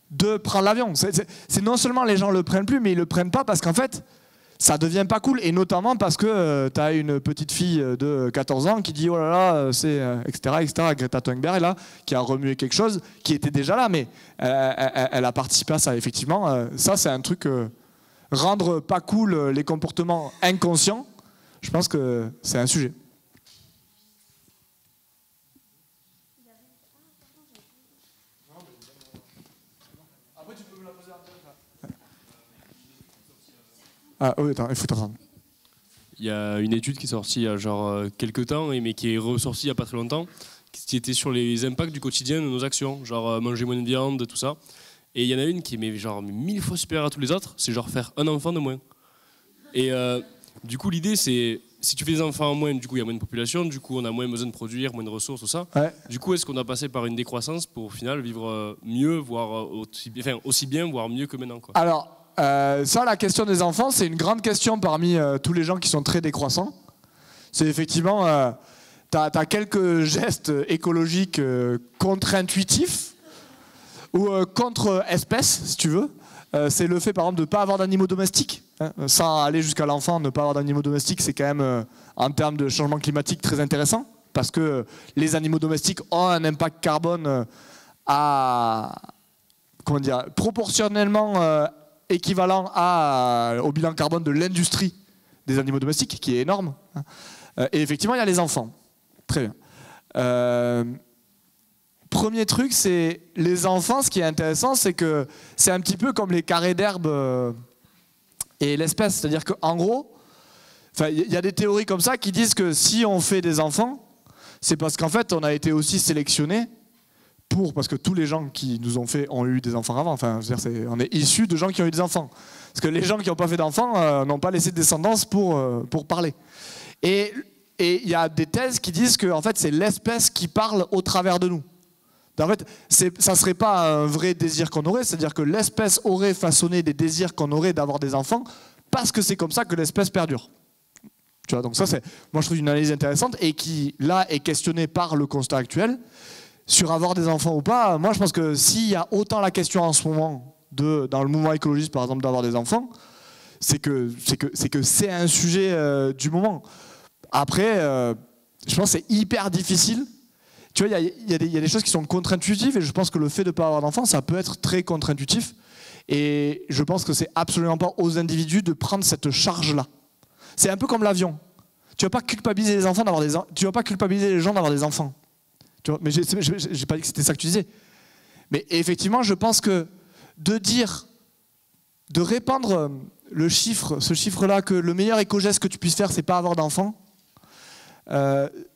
de prendre l'avion. C'est non seulement les gens le prennent plus, mais ils le prennent pas parce qu'en fait, ça devient pas cool, et notamment parce que tu as une petite fille de 14 ans qui dit oh là là, c'est etc. Greta Thunberg là, qui a remué quelque chose qui était déjà là, mais elle a participé à ça. Effectivement, ça c'est un truc, rendre pas cool les comportements inconscients, je pense que c'est un sujet. Ah oui, attends, il faut t'entendre. Il y a une étude qui est sortie il y a genre quelques temps, mais qui est ressortie il n'y a pas très longtemps, qui était sur les impacts du quotidien de nos actions, genre manger moins de viande, tout ça. Et il y en a une qui est genre 1000 fois supérieure à tous les autres, c'est genre faire un enfant de moins. Et du coup, l'idée, c'est si tu fais des enfants en moins, du coup, il y a moins de population, du coup, on a moins besoin de produire, moins de ressources, tout ça. Ouais. Du coup, est-ce qu'on a passé par une décroissance pour au final vivre mieux, voire aussi bien, voire mieux que maintenant, quoi. Alors, ça, la question des enfants, c'est une grande question parmi tous les gens qui sont très décroissants. C'est effectivement, t'as quelques gestes écologiques contre-intuitifs ou contre-espèces, si tu veux. C'est le fait, par exemple, de ne pas avoir d'animaux domestiques. Hein, sans aller jusqu'à l'enfant, ne pas avoir d'animaux domestiques, c'est quand même, en termes de changement climatique, très intéressant. Parce que les animaux domestiques ont un impact carbone proportionnellement équivalent au bilan carbone de l'industrie des animaux domestiques, qui est énorme. Et effectivement, il y a les enfants. Très bien. Premier truc, c'est les enfants, ce qui est intéressant, c'est que c'est un petit peu comme les carrés d'herbe et l'espèce. C'est-à-dire qu'en gros, il y a des théories comme ça qui disent que si on fait des enfants, c'est parce qu'en fait, on a été aussi sélectionné parce que tous les gens qui nous ont fait ont eu des enfants avant. Enfin, je veux dire, on est issus de gens qui ont eu des enfants. Parce que les gens qui n'ont pas fait d'enfants n'ont pas laissé de descendance pour parler. Et il y a des thèses qui disent que en fait, c'est l'espèce qui parle au travers de nous. En fait, ça ne serait pas un vrai désir qu'on aurait, c'est-à-dire que l'espèce aurait façonné des désirs qu'on aurait d'avoir des enfants parce que c'est comme ça que l'espèce perdure. Tu vois, donc ça, moi je trouve une analyse intéressante et qui, là, est questionnée par le constat actuel. Sur avoir des enfants ou pas, moi je pense que s'il y a autant la question en ce moment, dans le mouvement écologiste par exemple, d'avoir des enfants, c'est que c'est un sujet du moment. Après, je pense que c'est hyper difficile. Tu vois, il y a des choses qui sont contre-intuitives et je pense que le fait de ne pas avoir d'enfants, ça peut être très contre-intuitif. Et je pense que c'est absolument pas aux individus de prendre cette charge-là. C'est un peu comme l'avion. Tu vas pas culpabiliser les enfants tu vas pas culpabiliser les gens d'avoir des enfants. Tu vois, mais j'ai pas dit que c'était ça que tu disais. Mais effectivement, je pense que de répandre ce chiffre-là, que le meilleur éco-geste que tu puisses faire, c'est pas avoir d'enfant,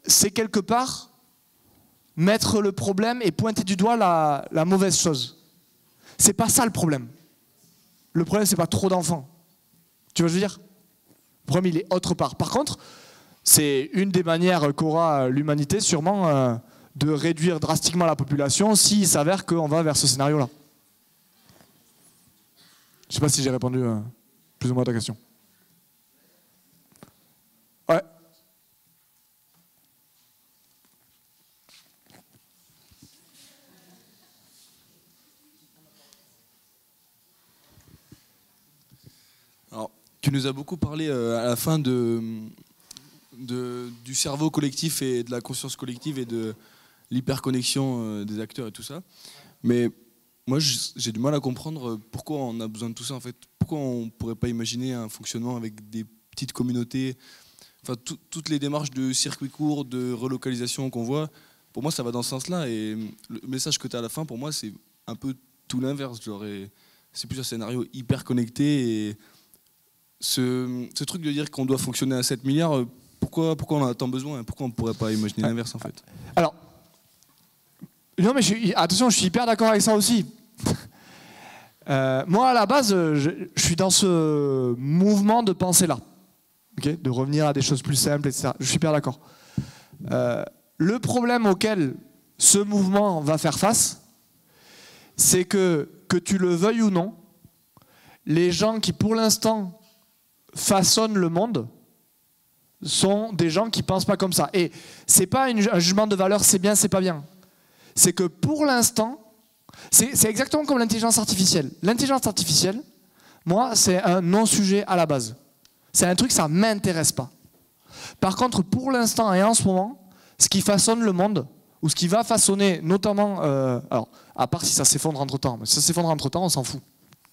c'est quelque part mettre le problème et pointer du doigt la mauvaise chose. C'est pas ça le problème. Le problème, c'est pas trop d'enfants. Tu vois ce que je veux dire? Le problème, il est autre part. Par contre, c'est une des manières qu'aura l'humanité sûrement de réduire drastiquement la population s'il s'avère qu'on va vers ce scénario-là. Je ne sais pas si j'ai répondu plus ou moins à ta question. Ouais. Alors, tu nous as beaucoup parlé à la fin du cerveau collectif et de la conscience collective et de l'hyperconnexion des acteurs et tout ça. Mais moi, j'ai du mal à comprendre pourquoi on a besoin de tout ça, en fait. Pourquoi on ne pourrait pas imaginer un fonctionnement avec des petites communautés, enfin, toutes les démarches de circuit court, de relocalisation qu'on voit, pour moi, ça va dans ce sens-là. Et le message que tu as à la fin, pour moi, c'est un peu tout l'inverse. C'est plus un scénario hyper connecté. Et ce truc de dire qu'on doit fonctionner à 7 milliards, pourquoi on en a tant besoin? Pourquoi on ne pourrait pas imaginer l'inverse, en fait? Alors, non, mais attention, je suis hyper d'accord avec ça aussi. Moi, à la base, je suis dans ce mouvement de pensée-là. Okay, de revenir à des choses plus simples, etc. Je suis hyper d'accord. Le problème auquel ce mouvement va faire face, c'est que tu le veuilles ou non, les gens qui, pour l'instant, façonnent le monde sont des gens qui ne pensent pas comme ça. Et ce n'est pas un jugement de valeur, c'est bien, c'est pas bien. C'est que pour l'instant, c'est exactement comme l'intelligence artificielle. L'intelligence artificielle, moi, c'est un non-sujet à la base. C'est un truc, ça ne m'intéresse pas. Par contre, pour l'instant et en ce moment, ce qui façonne le monde, ou ce qui va façonner notamment, alors, à part si ça s'effondre entre-temps, mais si ça s'effondre entre-temps, on s'en fout.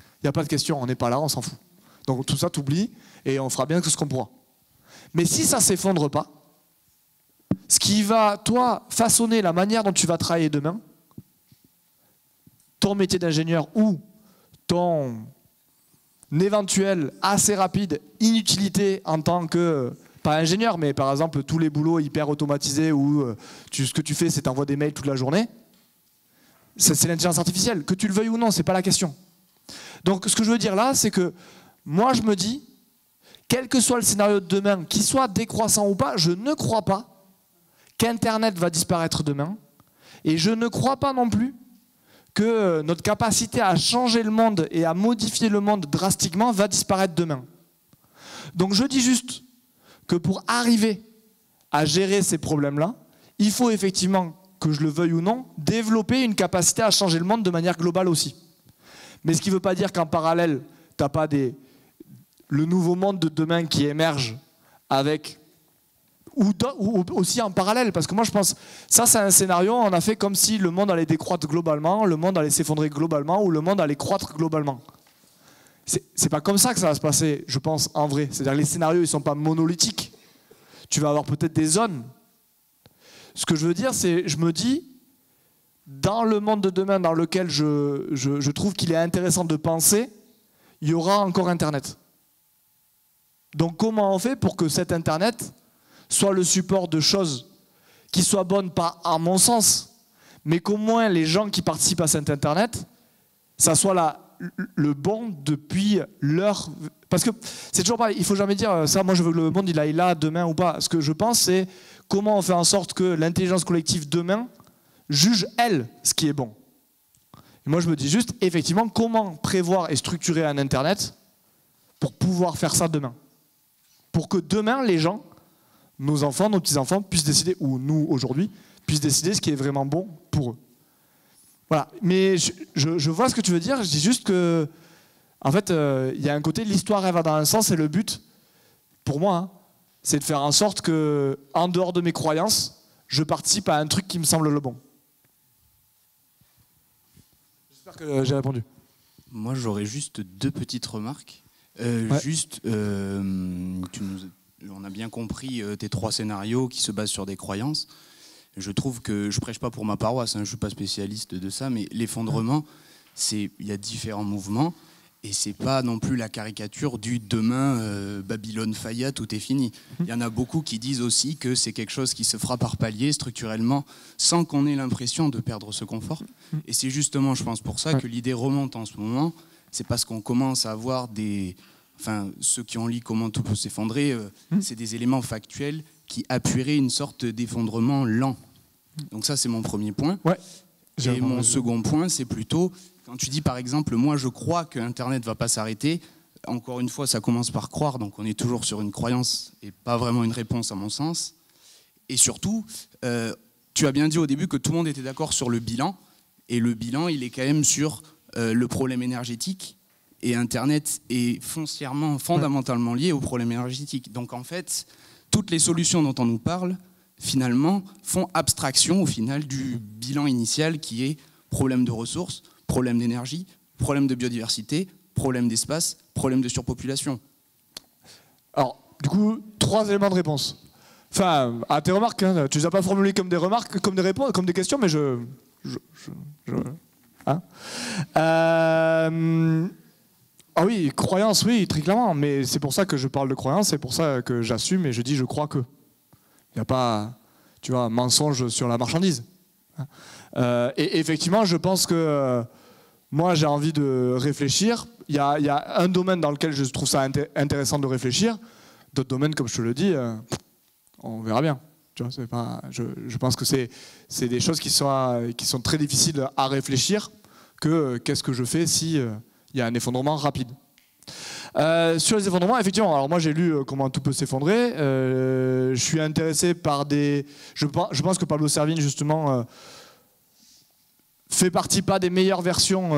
Il n'y a pas de question, on n'est pas là, on s'en fout. Donc tout ça, t'oublies, et on fera bien que ce qu'on pourra. Mais si ça ne s'effondre pas, ce qui va, toi, façonner la manière dont tu vas travailler demain, ton métier d'ingénieur ou ton éventuelle assez rapide inutilité en tant que, pas ingénieur, mais par exemple tous les boulots hyper automatisés où ce que tu fais, c'est t'envoies des mails toute la journée, c'est l'intelligence artificielle. Que tu le veuilles ou non, c'est pas la question. Donc ce que je veux dire là, c'est que moi je me dis, quel que soit le scénario de demain, qu'il soit décroissant ou pas, je ne crois pas qu'Internet va disparaître demain. Et je ne crois pas non plus que notre capacité à changer le monde et à modifier le monde drastiquement va disparaître demain. Donc je dis juste que pour arriver à gérer ces problèmes-là, il faut effectivement, que je le veuille ou non, développer une capacité à changer le monde de manière globale aussi. Mais ce qui ne veut pas dire qu'en parallèle, tu n'as pas le nouveau monde de demain qui émerge avec... Ou aussi en parallèle, parce que moi je pense, ça c'est un scénario, on a fait comme si le monde allait décroître globalement, le monde allait s'effondrer globalement, ou le monde allait croître globalement. C'est pas comme ça que ça va se passer, je pense, en vrai. C'est-à-dire que les scénarios, ils sont pas monolithiques. Tu vas avoir peut-être des zones. Ce que je veux dire, c'est, je me dis, dans le monde de demain dans lequel je trouve qu'il est intéressant de penser, il y aura encore Internet. Donc comment on fait pour que cet Internet soit le support de choses qui soient bonnes, pas à mon sens, mais qu'au moins les gens qui participent à cet Internet, ça soit le bon depuis leur... Parce que c'est toujours pareil, il ne faut jamais dire ça, moi je veux que le monde il aille là demain ou pas. Ce que je pense, c'est comment on fait en sorte que l'intelligence collective demain juge, elle, ce qui est bon. Et moi je me dis juste, effectivement, comment prévoir et structurer un Internet pour pouvoir faire ça demain. Pour que demain, les gens, nos enfants, nos petits-enfants puissent décider, ou nous aujourd'hui, puissent décider ce qui est vraiment bon pour eux. Voilà. Mais je vois ce que tu veux dire, je dis juste que, en fait, il y a un côté, l'histoire elle va dans un sens, et le but, pour moi, hein, c'est de faire en sorte que, en dehors de mes croyances, je participe à un truc qui me semble le bon. J'espère que j'ai répondu. Moi, j'aurais juste deux petites remarques. Ouais. Juste, on a bien compris tes trois scénarios qui se basent sur des croyances. Je trouve que, je prêche pas pour ma paroisse, hein, je suis pas spécialiste de ça, mais l'effondrement, il y a différents mouvements, et c'est pas non plus la caricature du demain Babylone faillite, tout est fini. Il y en a beaucoup qui disent aussi que c'est quelque chose qui se fera par palier, structurellement, sans qu'on ait l'impression de perdre ce confort. Et c'est justement, je pense, pour ça que l'idée remonte en ce moment. C'est parce qu'on commence à avoir ceux qui ont lu Comment tout peut s'effondrer, c'est des éléments factuels qui appuieraient une sorte d'effondrement lent. Donc ça, c'est mon premier point. Ouais. Et mon second point, c'est plutôt, quand tu dis par exemple, moi je crois que Internet ne va pas s'arrêter, encore une fois, ça commence par croire, donc on est toujours sur une croyance et pas vraiment une réponse à mon sens. Et surtout, tu as bien dit au début que tout le monde était d'accord sur le bilan, et le bilan, il est quand même sur le problème énergétique, et Internet est foncièrement, fondamentalement lié au problème énergétique. Donc en fait, toutes les solutions dont on nous parle, finalement, font abstraction au final du bilan initial qui est problème de ressources, problème d'énergie, problème de biodiversité, problème d'espace, problème de surpopulation. Alors, du coup, 3 éléments de réponse. Enfin, à tes remarques, hein, tu ne les as pas formulées comme des remarques, comme des réponses, comme des questions, mais hein ah oui, croyance, oui, très clairement, mais c'est pour ça que je parle de croyance, c'est pour ça que j'assume et je dis je crois que. Il n'y a pas, tu vois, mensonge sur la marchandise. Et effectivement, je pense que moi, j'ai envie de réfléchir. Il y a un domaine dans lequel je trouve ça intéressant de réfléchir. D'autres domaines, comme je te le dis, on verra bien. Tu vois, je pense que c'est des choses qui sont très difficiles à réfléchir que qu'est-ce que je fais si il y a un effondrement rapide. Sur les effondrements, effectivement, alors moi j'ai lu Comment tout peut s'effondrer. Je suis intéressé par des. Je pense que Pablo Servigne, justement, fait partie pas des meilleures versions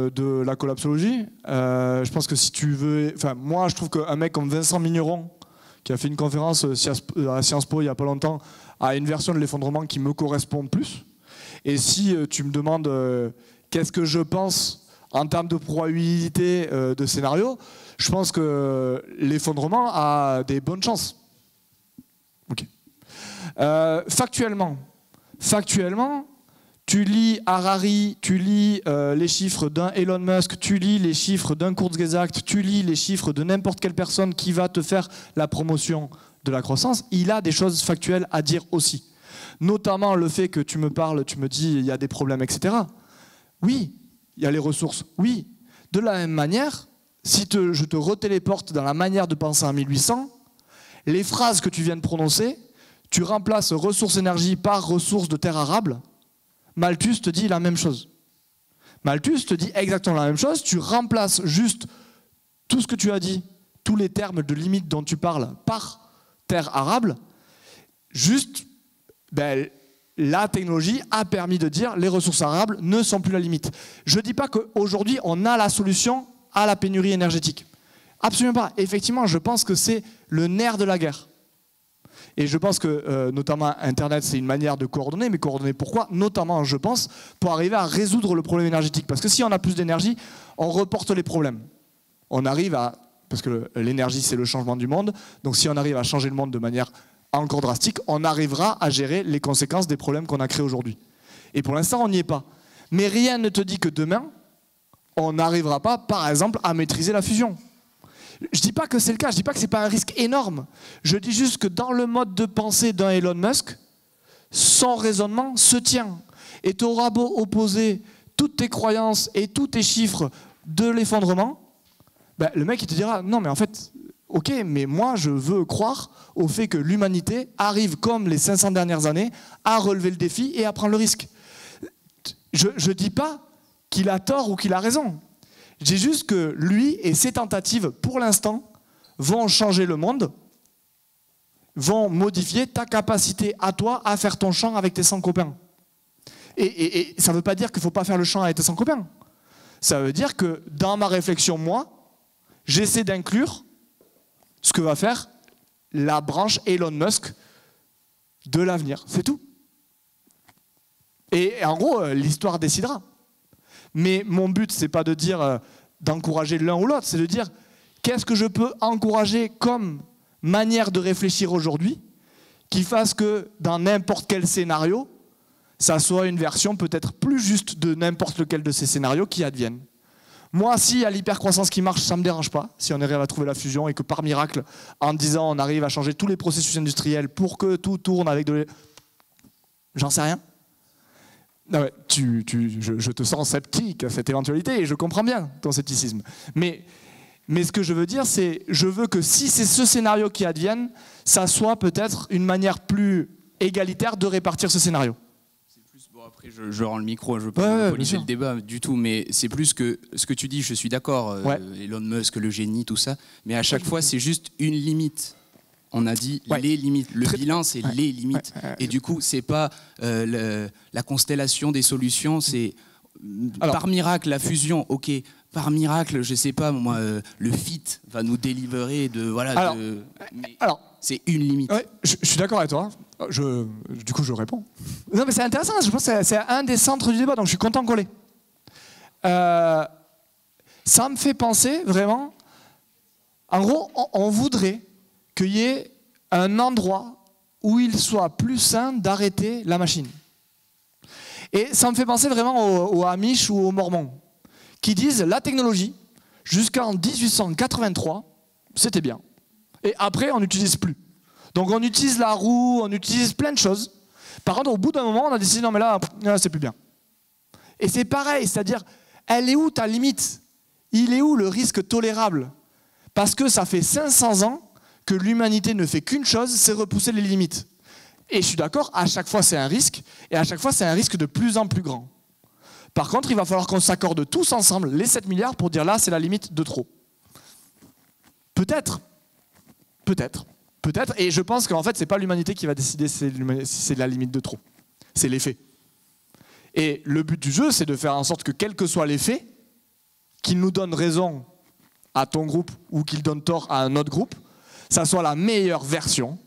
de la collapsologie. Je pense que si tu veux. Enfin, moi je trouve qu'un mec comme Vincent Migneron, qui a fait une conférence à Sciences Po il n'y a pas longtemps, a une version de l'effondrement qui me correspond plus. Et si tu me demandes qu'est-ce que je pense en termes de probabilité de scénario, je pense que l'effondrement a des bonnes chances. Okay. Factuellement, tu lis Harari, tu lis les chiffres d'un Elon Musk, tu lis les chiffres d'un Kurzgesagt, tu lis les chiffres de n'importe quelle personne qui va te faire la promotion de la croissance, il a des choses factuelles à dire aussi. Notamment le fait que tu me parles, tu me dis il y a des problèmes, etc. Oui, il y a les ressources, oui. De la même manière, si je te retéléporte dans la manière de penser en 1800, les phrases que tu viens de prononcer, tu remplaces ressources énergie par ressources de terre arable, Malthus te dit la même chose. Malthus te dit exactement la même chose, tu remplaces juste tout ce que tu as dit, tous les termes de limite dont tu parles par terre arable, juste, la technologie a permis de dire les ressources arables ne sont plus la limite. Je ne dis pas qu'aujourd'hui on a la solution à la pénurie énergétique. Absolument pas. Effectivement, je pense que c'est le nerf de la guerre. Et je pense que notamment Internet, c'est une manière de coordonner, mais coordonner pourquoi? Notamment, je pense, pour arriver à résoudre le problème énergétique. Parce que si on a plus d'énergie, on reporte les problèmes. On arrive à... Parce que l'énergie, c'est le changement du monde. Donc si on arrive à changer le monde de manière encore drastique, on arrivera à gérer les conséquences des problèmes qu'on a créés aujourd'hui. Et pour l'instant, on n'y est pas. Mais rien ne te dit que demain, on n'arrivera pas, par exemple, à maîtriser la fusion. Je ne dis pas que c'est le cas, je ne dis pas que ce n'est pas un risque énorme. Je dis juste que dans le mode de pensée d'un Elon Musk, son raisonnement se tient. Et tu auras beau opposer toutes tes croyances et tous tes chiffres de l'effondrement, le mec il te dira non mais en fait, ok, mais moi je veux croire au fait que l'humanité arrive comme les 500 dernières années à relever le défi et à prendre le risque. Je ne dis pas qu'il a tort ou qu'il a raison. Je dis juste que lui et ses tentatives, pour l'instant, vont changer le monde, vont modifier ta capacité à toi à faire ton chant avec tes 100 copains. Et ça ne veut pas dire qu'il ne faut pas faire le chant avec tes 100 copains. Ça veut dire que dans ma réflexion, moi, j'essaie d'inclure ce que va faire la branche Elon Musk de l'avenir. C'est tout. Et en gros, l'histoire décidera. Mais mon but, ce n'est pas de dire d'encourager l'un ou l'autre, c'est de dire qu'est-ce que je peux encourager comme manière de réfléchir aujourd'hui qui fasse que dans n'importe quel scénario, ça soit une version peut-être plus juste de n'importe lequel de ces scénarios qui adviennent. Moi, s'il y a l'hypercroissance qui marche, ça ne me dérange pas. Si on arrive à trouver la fusion et que par miracle, en 10 ans, on arrive à changer tous les processus industriels pour que tout tourne avec de... J'en sais rien. Non, ouais, je te sens sceptique à cette éventualité et je comprends bien ton scepticisme. Mais ce que je veux dire, c'est je veux que si c'est ce scénario qui advienne, ça soit peut-être une manière plus égalitaire de répartir ce scénario. Bon, après, je rends le micro, je ne veux pas monopoliser le débat du tout, mais c'est plus que ce que tu dis, je suis d'accord, Elon Musk, le génie, tout ça, mais à chaque fois, c'est juste une limite. On a dit les limites. Le bilan, c'est les limites. Et du coup, c'est pas la constellation des solutions, c'est par miracle, la fusion, ok. Par miracle, je sais pas, moi, le fit va nous délivrer de... Voilà, alors c'est une limite. Ouais, je suis d'accord avec toi. Du coup, je réponds. Non, mais c'est intéressant. Je pense que c'est un des centres du débat, donc je suis content qu'on l'ait. Ça me fait penser, vraiment... En gros, on voudrait qu'il y ait un endroit où il soit plus sain d'arrêter la machine. Et ça me fait penser vraiment aux Amish ou aux Mormons, qui disent la technologie, jusqu'en 1883, c'était bien. Et après, on n'utilise plus. Donc on utilise la roue, on utilise plein de choses. Par contre, au bout d'un moment, on a décidé, non mais là c'est plus bien. Et c'est pareil, c'est-à-dire, elle est où ta limite? Il est où le risque tolérable? Parce que ça fait 500 ans que l'humanité ne fait qu'une chose, c'est repousser les limites. Et je suis d'accord, à chaque fois c'est un risque, et à chaque fois c'est un risque de plus en plus grand. Par contre, il va falloir qu'on s'accorde tous ensemble, les 7 milliards, pour dire là, c'est la limite de trop. Peut-être. Peut-être. Peut-être. Et je pense qu'en fait, c'est pas l'humanité qui va décider si c'est la limite de trop. C'est les faits. Et le but du jeu, c'est de faire en sorte que, quel que soit les faits, qu'ils nous donnent raison à ton groupe ou qu'ils donnent tort à un autre groupe, ça soit la meilleure version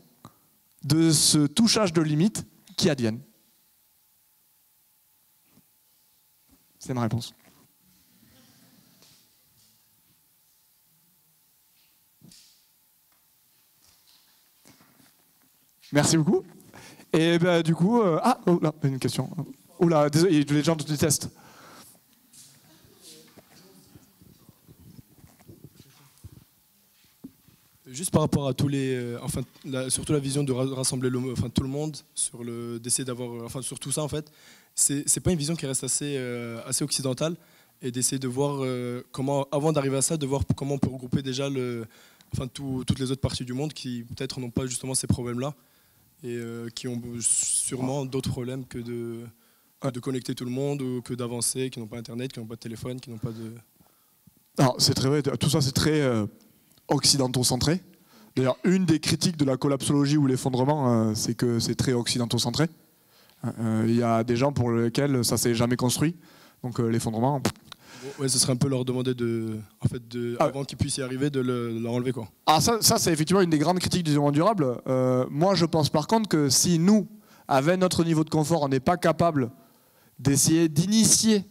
de ce touchage de limite qui advienne. C'est ma réponse. Merci beaucoup. Et ben, du coup... oh là, une question. Oh là, désolé, les gens te détestent. Juste par rapport à tous les, surtout la vision de rassembler tout le monde, d'essayer d'avoir, sur tout ça en fait, c'est pas une vision qui reste assez occidentale, et d'essayer de voir comment, avant d'arriver à ça, de voir comment on peut regrouper déjà toutes les autres parties du monde qui peut-être n'ont pas justement ces problèmes-là et qui ont sûrement d'autres problèmes que de connecter tout le monde ou que d'avancer, qui n'ont pas internet, qui n'ont pas de téléphone, qui n'ont pas de. Alors c'est très vrai, tout ça c'est très occidentaux-centré. D'ailleurs, une des critiques de la collapsologie ou l'effondrement, c'est que c'est très occidentaux-centré. Il y a des gens pour lesquels ça s'est jamais construit. Donc l'effondrement... Ouais, ce serait un peu leur demander avant qu'ils puissent y arriver, de leur enlever quoi. Ah, ça c'est effectivement une des grandes critiques du développement durable. Moi, je pense par contre que si nous, avec notre niveau de confort, on n'est pas capable d'essayer d'initier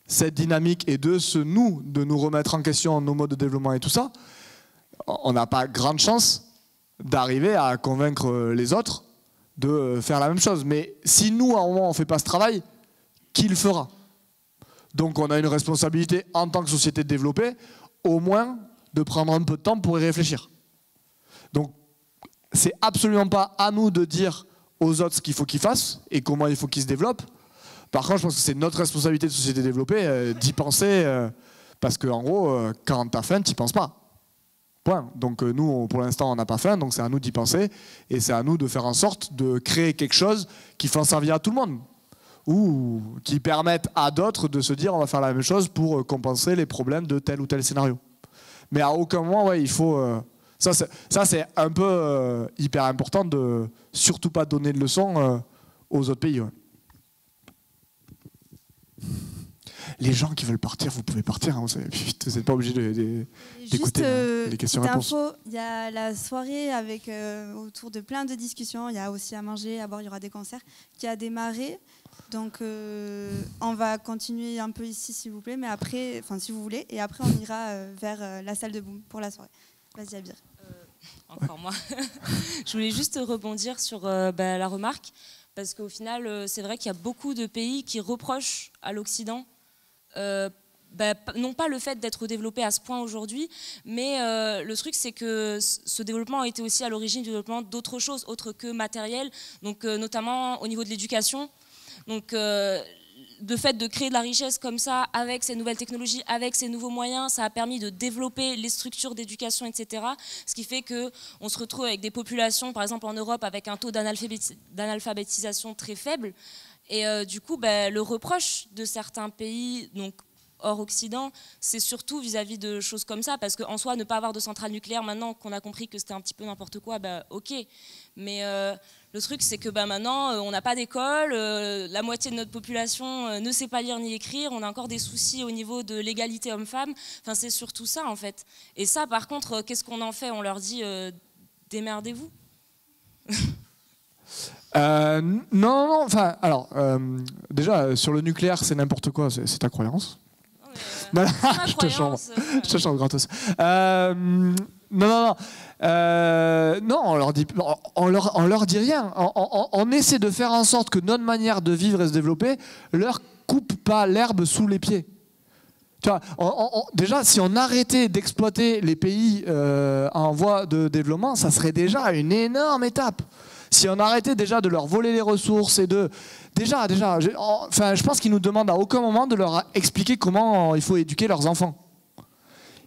cette dynamique et de nous remettre en question nos modes de développement et tout ça, on n'a pas grande chance d'arriver à convaincre les autres de faire la même chose. Mais si nous, à un moment, on ne fait pas ce travail, qui le fera? Donc on a une responsabilité en tant que société développée, au moins de prendre un peu de temps pour y réfléchir. Donc c'est absolument pas à nous de dire aux autres ce qu'il faut qu'ils fassent et comment il faut qu'ils se développent. Par contre, je pense que c'est notre responsabilité de société développée d'y penser, parce qu'en gros, quand t'as faim, t'y penses pas. Point. Donc nous, pour l'instant, on n'a pas faim, donc c'est à nous d'y penser, et c'est à nous de faire en sorte de créer quelque chose qui fasse servir à tout le monde, ou qui permette à d'autres de se dire on va faire la même chose pour compenser les problèmes de tel ou tel scénario. Mais à aucun moment, il faut... ça c'est un peu hyper important de surtout pas donner de leçons aux autres pays. Ouais. Les gens qui veulent partir, vous pouvez partir. Hein, vous n'êtes pas obligé d'écouter les questions-réponses. Il y a la soirée avec autour de plein de discussions. Il y a aussi à manger, à boire, il y aura des concerts qui a démarré. Donc on va continuer un peu ici s'il vous plaît, mais après, si vous voulez, et après on ira vers la salle de Boom pour la soirée. Vas-y Abir. Encore moi. Je voulais juste rebondir sur la remarque. parce qu'au final, c'est vrai qu'il y a beaucoup de pays qui reprochent à l'Occident non pas le fait d'être développé à ce point aujourd'hui, mais le truc c'est que ce développement a été aussi à l'origine du développement d'autres choses, autres que matériel, donc notamment au niveau de l'éducation. Donc le fait de créer de la richesse comme ça, avec ces nouvelles technologies, avec ces nouveaux moyens, ça a permis de développer les structures d'éducation, etc. Ce qui fait qu'on se retrouve avec des populations, par exemple en Europe, avec un taux d'analphabétisation très faible. Et du coup, le reproche de certains pays, donc hors Occident, c'est surtout vis-à-vis de choses comme ça, parce qu'en soi, ne pas avoir de centrale nucléaire, maintenant qu'on a compris que c'était un petit peu n'importe quoi, ok. Mais le truc, c'est que maintenant, on n'a pas d'école, la moitié de notre population ne sait pas lire ni écrire, on a encore des soucis au niveau de l'égalité homme-femme, enfin, c'est surtout ça, en fait. Et ça, par contre, qu'est-ce qu'on en fait? On leur dit, démerdez-vous. Non, enfin, alors, déjà, sur le nucléaire, c'est n'importe quoi, c'est ta croyance. Je te chante gratos. Non, on leur dit rien. On essaie de faire en sorte que notre manière de vivre et se développer leur coupe pas l'herbe sous les pieds. Tu vois, déjà, si on arrêtait d'exploiter les pays en voie de développement, ça serait déjà une énorme étape. Si on arrêtait déjà de leur voler les ressources et de... je pense qu'ils nous demandent à aucun moment de leur expliquer comment il faut éduquer leurs enfants.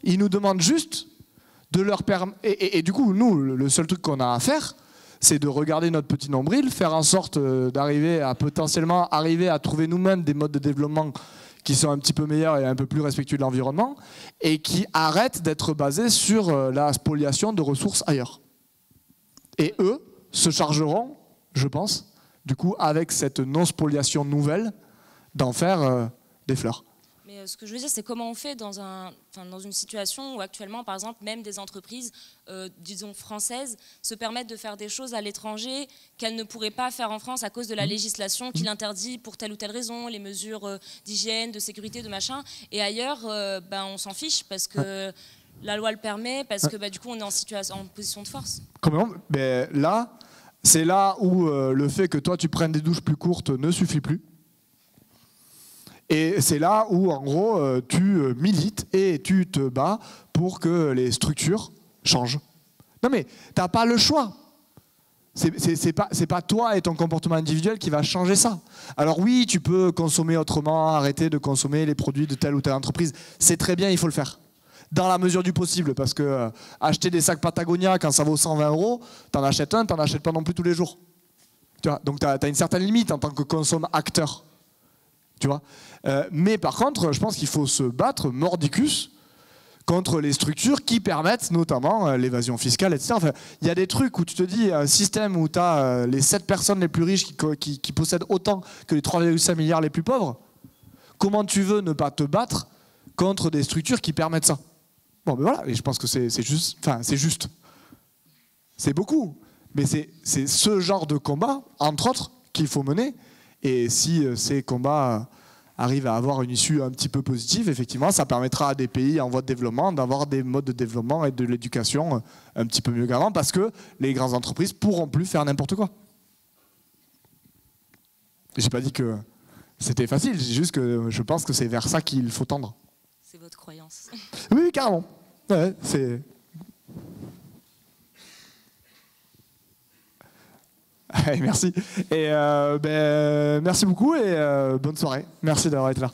Ils nous demandent juste de leur permettre... Et du coup, nous, le seul truc qu'on a à faire, c'est de regarder notre petit nombril, faire en sorte d'arriver à potentiellement arriver à trouver nous-mêmes des modes de développement qui sont un petit peu meilleurs et un peu plus respectueux de l'environnement et qui arrêtent d'être basés sur la spoliation de ressources ailleurs. Et eux se chargeront, je pense, du coup, avec cette non-spoliation nouvelle, d'en faire des fleurs. Mais ce que je veux dire, c'est comment on fait dans une situation où actuellement, par exemple, même des entreprises, disons françaises, se permettent de faire des choses à l'étranger qu'elles ne pourraient pas faire en France à cause de la législation qui l'interdit pour telle ou telle raison, les mesures d'hygiène, de sécurité, de machin. Et ailleurs, on s'en fiche parce que la loi le permet, parce que du coup, on est en position de force. Comment ? Là, c'est là où le fait que toi, tu prennes des douches plus courtes ne suffit plus. Et c'est là où, en gros, tu milites et tu te bats pour que les structures changent. Non mais, t'as pas le choix. C'est pas toi et ton comportement individuel qui va changer ça. Alors oui, tu peux consommer autrement, arrêter de consommer les produits de telle ou telle entreprise. C'est très bien, il faut le faire. Dans la mesure du possible, parce que acheter des sacs Patagonia quand ça vaut 120 €, t'en achètes un, t'en achètes pas non plus tous les jours. Tu vois, donc t'as une certaine limite en tant que consomme-acteur. Tu vois, mais par contre, je pense qu'il faut se battre mordicus contre les structures qui permettent notamment l'évasion fiscale, etc. Enfin, il y a des trucs où tu te dis, un système où tu as les 7 personnes les plus riches qui possèdent autant que les 3,5 milliards les plus pauvres, comment tu veux ne pas te battre contre des structures qui permettent ça? Bon, ben voilà, et je pense que c'est juste. Enfin, c'est juste. C'est beaucoup. Mais c'est ce genre de combat, entre autres, qu'il faut mener. Et si ces combats arrivent à avoir une issue un petit peu positive, effectivement, ça permettra à des pays en voie de développement d'avoir des modes de développement et de l'éducation un petit peu mieux qu'avant, parce que les grandes entreprises pourront plus faire n'importe quoi. J'ai pas dit que c'était facile, j'ai juste que je pense que c'est vers ça qu'il faut tendre. C'est votre croyance. Oui, carrément. Ouais, c'est... Merci. Et merci beaucoup et bonne soirée. Merci d'avoir été là.